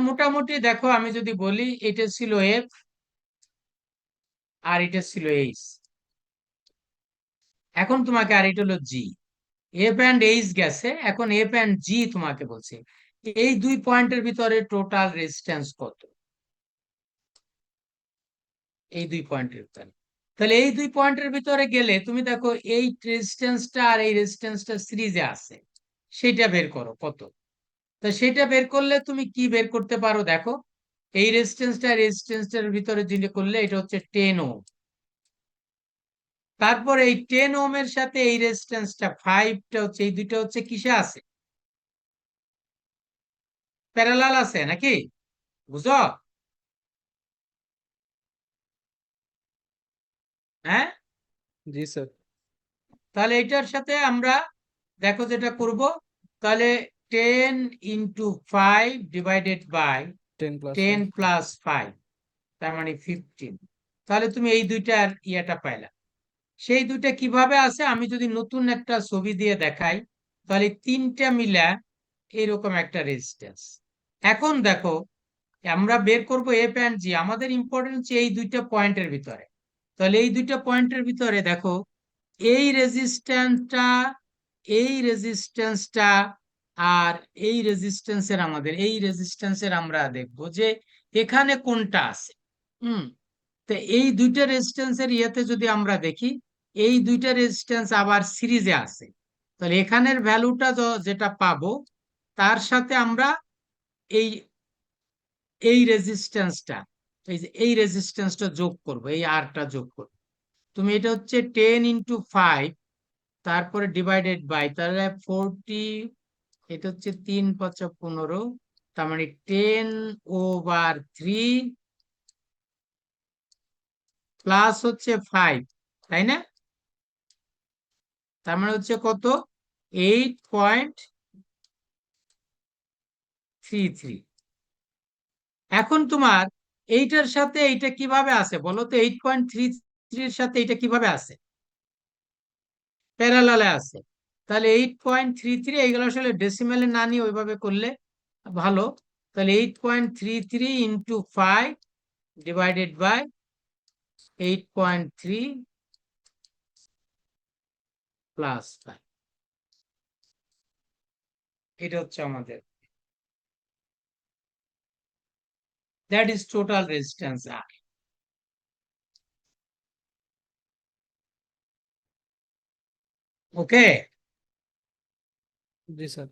মোটামুটি দেখো আমি যদি বলি, এটা ছিল এফ আর এটা ছিল এইচ। এখন তোমাকে, আর এটা হলো জি, এফ অ্যান্ড এইচ গেছে, এখন এফ অ্যান্ড জি তোমাকে বলছে এই দুই পয়েন্টের ভিতরে টোটাল রেজিস্ট্যান্স কত, এই দুই পয়েন্টের ভিতরে। তাহলে এই দুই পয়েন্টের ভিতরে গেলে তুমি দেখো এই রেজিস্ট্যান্সটা আর এই রেজিস্ট্যান্সটা সিরিজে আছে, সেটা বের করো কত। তা সেটা বের করলে তুমি কি বের করতে পারো? দেখো এই রেজিস্ট্যান্সটার ভিতরে যিনি করলে, এটা হচ্ছে 10 ওহম। তারপর এই 10 ওহমের সাথে এই রেজিস্ট্যান্সটা 5টা হচ্ছে, এই দুইটা হচ্ছে কিসে আছে? প্যারালাল আছে নাকি? বুঝো? হ্যাঁ, জি স্যার। তাহলে এটার সাথে আমরা দেখো যেটা করব, তাহলে 10 × 5 ডিভাইডেড বাই 10 + 10 5। + 5, তার মানে 15। তাহলে তুমি এই দুইটার ইয়েটা পাইলা। সেই দুইটা কিভাবে আছে আমি যদি নতুন একটা ছবি দিয়ে দেখাই, তাহলে তিনটা মিলা এরকম একটা রেজিস্ট্যান্স। এখন দেখো আমরা বের করব এফ এন্ড জি, আমাদের ইম্পর্টেন্ট হচ্ছে এই দুইটা পয়েন্টের ভিতরে। তাহলে এই দুইটা পয়েন্টের ভিতরে দেখো এই রেজিস্ট্যান্সটা, এই রেজিস্ট্যান্সটা আর এই রেজিস্ট্যান্সের, আমাদের এই রেজিস্ট্যান্সের আমরা দেখবো যে এখানে কোনটা আছে। তো এই দুইটা রেজিস্ট্যান্সের ইয়েতে যদি আমরা দেখি, এই দুইটা রেজিস্ট্যান্স আবার সিরিজে আছে, তাহলে এখানের ভ্যালুটা যেটা পাবো তার সাথে আমরা এই এই রেজিস্ট্যান্সটা, এই রেজিস্ট্যান্সটা যোগ করব, এই আরটা যোগ করব। তুমি এটা হচ্ছে 10 × 5, তারপরে ডিভাইডেড বাই, তাহলে 40, এটা হচ্ছে 3 × 5 = 15, তার মানে 10/3 প্লাস হচ্ছে 5, তাই না? তার মানে হচ্ছে কত? 8.33। এখন তোমার এইটার সাথে এইটা কিভাবে আছে বলো তো? 8.33 এর সাথে এইটা কিভাবে আছে? প্যারালালে আছে। তাহলে 8.33, এইগুলো আসলে ডেসিমেলে না নিয়ে ওইভাবে করলে ভালো। তাহলে 8.33 × 5 ডিভাইডেড বাই 8.3 প্লাস 5, এটা হচ্ছে আমাদের, that is total resistance R. Okay, জি স্যার।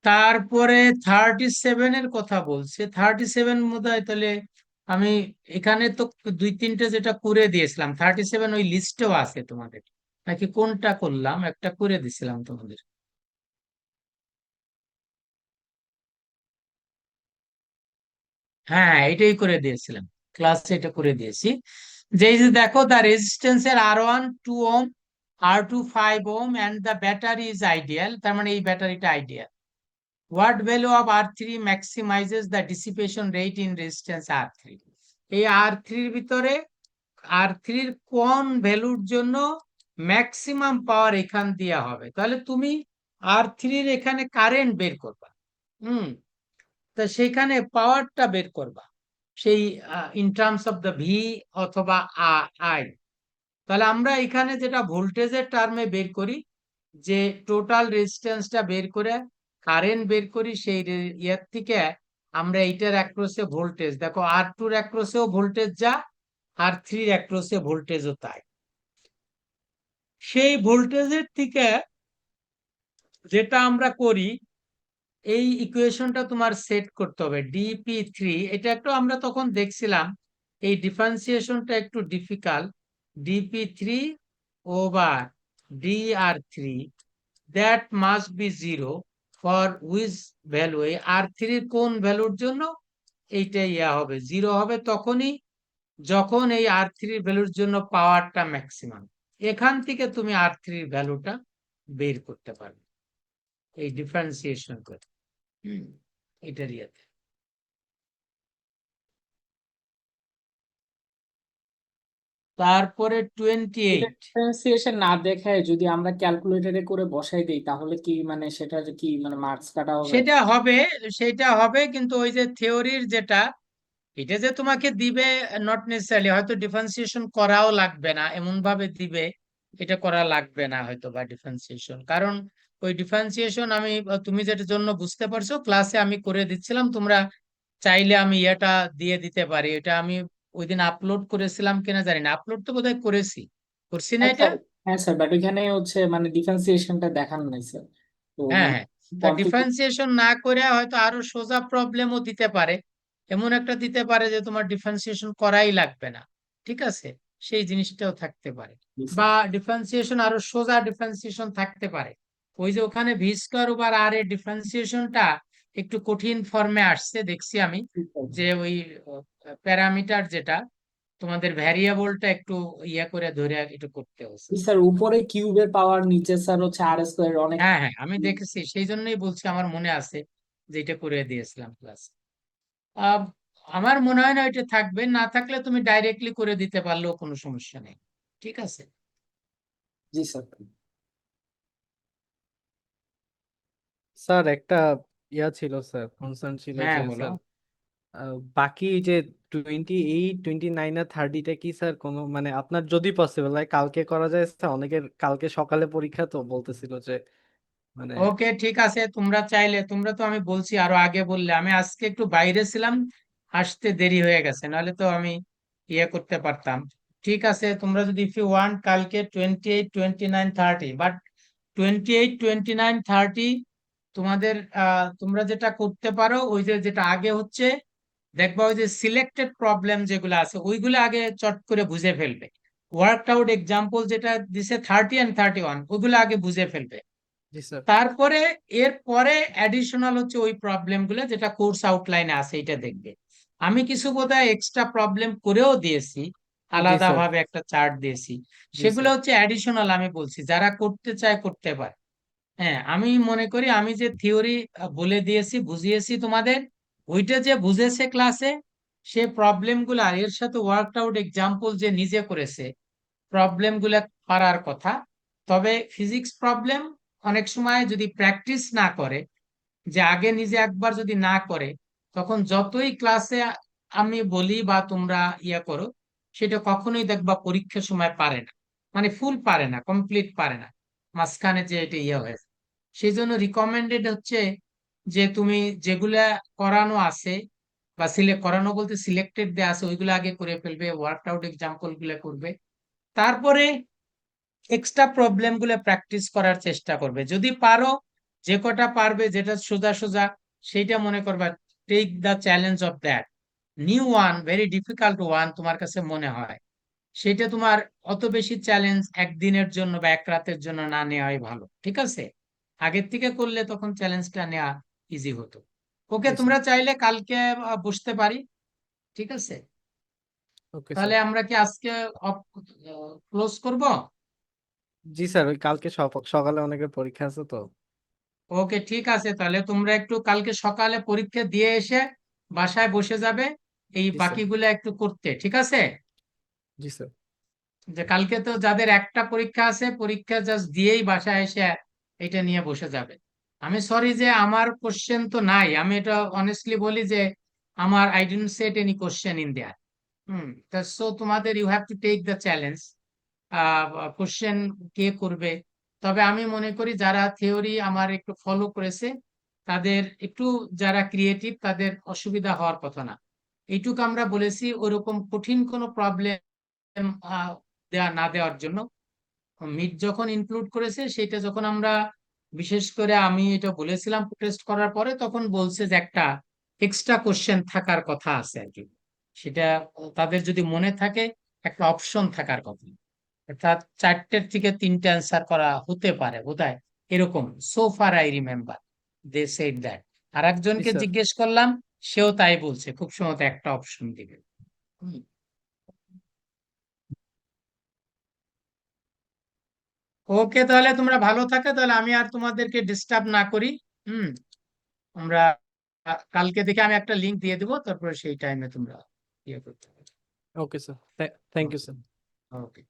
তারপরে 37 এর কথা বলছে। 37 মধ্যে তাহলে আমি এখানে তো 2-3টে যেটা করে দিয়েছিলাম, 37 ওই লিস্টেও আছে তোমাদের, নাকি কোনটা করলাম? একটা করে দিছিলাম তোমাদের। হ্যাঁ, এটাই করে দিয়েছিলাম, ক্লাসে এটা করে দিয়েছি। যে এই যে দেখো, দ্য রেজিস্ট্যান্স এর R1 2 ohm, R2 5 ohm and the battery is ideal, তার মানে এই ব্যাটারিটা ideal. What value of R3 maximizes the dissipation rate in resistance R3? এই R3 এর ভিতরে R3 এর কোন ভ্যালুর জন্য ম্যাক্সিমাম পাওয়ার এখান দেওয়া হবে? তাহলে তুমি R3 এর এখানে কারেন্ট বের করবা, তা সেখানে পাওয়ারটা বের করবা সেই in terms of the V অথবা আই। তাহলে আমরা এখানে যেটা ভোল্টেজের টার্মে বের করি, যে টোটাল রেজিস্ট্যান্সটা বের করে কারেন্ট বের করি, সেই ইয়ার থেকে আমরা এইটার অ্যাক্রসে ভোল্টেজ, দেখো R2 এর অ্যাক্রসেও ভোল্টেজ যা, R3 এর অ্যাক্রসে ভোল্টেজও তাই, সেই ভোল্টেজের থেকে যেটা আমরা করি, এই ইকুয়েশনটা তোমার সেট করতে হবে dp3। এটা একটু আমরা তখন দেখছিলাম, এই ডিফারেন্সিয়েশনটা একটু difficult. dp3/dr3 that must be 0 for which value, এই R3 এর কোন ভ্যালুর জন্য এইটা ইয়া হবে, 0 হবে তখনই যখন এই R3 এর ভ্যালুর জন্য পাওয়ারটা ম্যাক্সিমাম। এখান থেকে তুমি R3 এর ভ্যালুটা বের করতে পারবে এই ডিফারেন্সিয়েশন করে। এটার ইয়েতে তারপরে 28, ডিফারেন্সিয়েশন না দেখায় যদি আমরা ক্যালকুলেটরে করে বসাই দেই তাহলে কি মানে সেটা যে কি মানে মার্কস কাটা হবে? সেটা হবে কিন্তু ওই যে থিওরির যেটা, এটা যে তোমাকে দিবে নট নেসেসারিলি, হয়তো ডিফারেন্সিয়েশন করাও লাগবে না, এমন ভাবে দিবে এটা করা লাগবে না হয়তো বা ডিফারেন্সিয়েশন। কারণ ওই ডিফারেন্সিয়েশন আমি, তুমি যেটার জন্য বুঝতে পারছো, ক্লাসে আমি করে দিচ্ছিলাম, তোমরা চাইলে আমি এটা দিয়ে দিতে পারি। এটা আমি ওই দিন আপলোড করেছিলাম কিনা জানি না, আপলোড তো বোধহয় করছি না এটা? হ্যাঁ স্যার, বাট ওইখানে হচ্ছে মানে ডিফারেন্সিয়েশনটা দেখানো নাই স্যার। তো হ্যাঁ মানে হ্যাঁ, তা ডিফারেন্সিয়েশন না করে হয়তো আরো সোজা প্রবলেমও দিতে পারে, এমন একটা দিতে পারে যে তোমার ডিফারেন্সিয়েশন করাই লাগবে না, ঠিক আছে, সেই জিনিসটাও থাকতে পারে। বা ডিফারেন্সিয়েশন আরো সোজা ডিফারেন্সিয়েশন থাকতে পারে, ওই যে ওখানে v²/r এর ডিফারেন্সিয়েশনটা একটু কঠিন ফর্মে আসছে দেখছি আমি, যে ওই প্যারামিটার যেটা তোমাদের ভ্যারিয়েবলটা একটু ইয়া করে ধরে একটু করতে হচ্ছে। স্যার উপরে কিউবের পাওয়ার, নিচে স্যার হচ্ছে r² অনেক। হ্যাঁ হ্যাঁ, আমি দেখেছি, সেই জন্যই বলছি, আমার মনে আছে যে এটা করে দিয়েছিলাম ক্লাস। আমার মনে হয় না এটা থাকবে, না থাকলে তুমি ডাইরেক্টলি করে দিতে পারলেও কোনো সমস্যা নেই। ঠিক আছে। জি স্যার। স্যার একটা ইয়া ছিল স্যার, কনসার্ন ছিল হ্যাঁ যে বলো। স্যার বাকি যে 28, 29 আর 30টা কি স্যার কোনো মানে আপনার যদি পসিবল হয় কালকে করা যায় স্যার, অনেকের কালকে সকালে পরীক্ষা তো বলতেছিল যে মানে ওকে ঠিক আছে, তোমরা চাইলে, তোমরা তো আমি বলছি আরো আগে বললে, আমি আজকে একটু বাইরে ছিলাম, আসতে দেরি হয়ে গেছে, নাহলে তো আমি ইয়ে করতে পারতাম। ঠিক আছে, তোমরা যদি ইফ ইউ ওয়ান্ট কালকে 28, 29, 30, বাট 28, 29, 30 তোমাদের তোমরা যেটা করতে পারো ওই যে যেটা আগে হচ্ছে, দেখবা ওই যে সিলেক্টেড প্রবলেম যেগুলো আছে ওইগুলো আগে চট করে বুঝে ফেলবে। ওয়ার্কড আউট এক্সাম্পল যেটা দিছে 30 and 31 ওইগুলো আগে বুঝে ফেলবে। জি স্যার। তারপরে এর পরে অ্যাডিশনাল হচ্ছে ওই প্রবলেম গুলো যেটা কোর্স আউটলাইনে আছে এটা দেখবে। আমি কিছু বোধহয় এক্সট্রা প্রবলেম করেও দিয়েছি, জি স্যার। আলাদাভাবে একটা চার্ট দিয়েছি, জি সেগুলো স্যার। হচ্ছে অ্যাডিশনাল। আমি বলছি যারা করতে চায় করতে পারে। হ্যাঁ, আমি মনে করি আমি যে থিওরি বলে দিয়েছি, বুঝিয়েছি তোমাদের, ওইটা যে বুঝেছে ক্লাসে, সে প্রবলেম গুলা এর সাথে ওয়ার্কড আউট এক্সাম্পল যে নিজে করেছে, প্রবলেম গুলা পারার কথা। তবে ফিজিক্স প্রবলেম অনেক সময় যদি প্র্যাকটিস না করে, যে আগে নিজে একবার যদি না করে, তখন যতই ক্লাসে আমি বলি বা তোমরা ইয়া করো, সেটা কখনোই দেখবা পরীক্ষার সময় পারে না, মানে ফুল পারে না, কমপ্লিট পারে না, মাঝখানে যে এটা ইয়ে হয়েছে। সেই জন্য রিকমেন্ডেড হচ্ছে যে তুমি যেগুলা করানো আছে বা সিলেক্ট করানো বলতে সিলেক্টেড দেয়া আছে ওইগুলো আগে করে ফেলবে, ওয়ার্কড আউট এক্সাম্পল গুলো করবে, তারপরে এক্সট্রা প্রবলেম গুলো প্র্যাকটিস করার চেষ্টা করবে। যদি পারো, যে কটা পারবে যেটা সোজা সোজা, সেইটা মনে করবা take the challenge of that. New one, very difficult one তোমার কাছে মনে হয়, সেটা তোমার অত বেশি চ্যালেঞ্জ একদিনের জন্য বা এক রাতের জন্য না নেওয়াই ভালো। ঠিক আছে, আগের থেকে করলে তখন চ্যালেঞ্জটা নেওয়া ইজি হতো। ওকে, জি স্যার। তোমরা চাইলে কালকে বসতে পারি। ঠিক আছে, ওকে স্যার। তাহলে আমরা কি আজকে ক্লোজ করব? জি স্যার, ওই কালকে সকালে অনেকের পরীক্ষা আছে তো। ওকে ঠিক আছে, তাহলে তোমরা একটু কালকে সকালে পরীক্ষা দিয়ে এসে বাসায় বসে যাবে এই জি স্যার। বাকিগুলো একটু করতে। ঠিক আছে, জি স্যার। যে কালকে তো যাদের একটা পরীক্ষা আছে, পরীক্ষা জাস্ট দিয়েই বাসায় এসে এটা নিয়ে বসে যাবে। আমি সরি যে আমার কোশ্চেন তো নাই, আমি এটা অনেস্টলি বলি যে আমার I didn't set any question in there. So তোমাদের you have to take the challenge. Question কে করবে? তবে আমি মনে করি যারা থিওরি আমার একটু ফলো করেছে, তাদের একটু, যারা ক্রিয়েটিভ তাদের অসুবিধা হওয়ার কথা না। এইটুকু আমরা বলেছি ওরকম কঠিন কোনো প্রবলেম দেয়া না দেওয়ার জন্য। মিড যখন ইনক্লুড করেছে সেটা যখন আমরা, বিশেষ করে আমি এটা বলেছিলাম টেস্ট করার পরে, তখন বলছে যে একটা এক্সট্রা কোশ্চেন থাকার কথা আছে আর কি। সেটা তাদের যদি মনে থাকে, একটা অপশন থাকার কথা, অর্থাৎ 4টের থেকে 3টে অ্যান্সার করা হতে পারে বোধহয়, এরকম। So far I remember they said that. আর জি একজনকে স্যার। জিজ্ঞেস করলাম, সেও তাই বলছে, খুব সম্ভবত একটা অপশন দিবে। ওকে, তাহলে তোমরা ভালো থাকো, তাহলে আমি আর তোমাদেরকে ডিস্টার্ব না করি। হুম, আমরা কালকে থেকে আমি একটা লিংক দিয়ে দেবো, তারপরে সেই টাইমে তোমরা ইয়ে করতে হবে। Okay sir, thank you sir. Okay.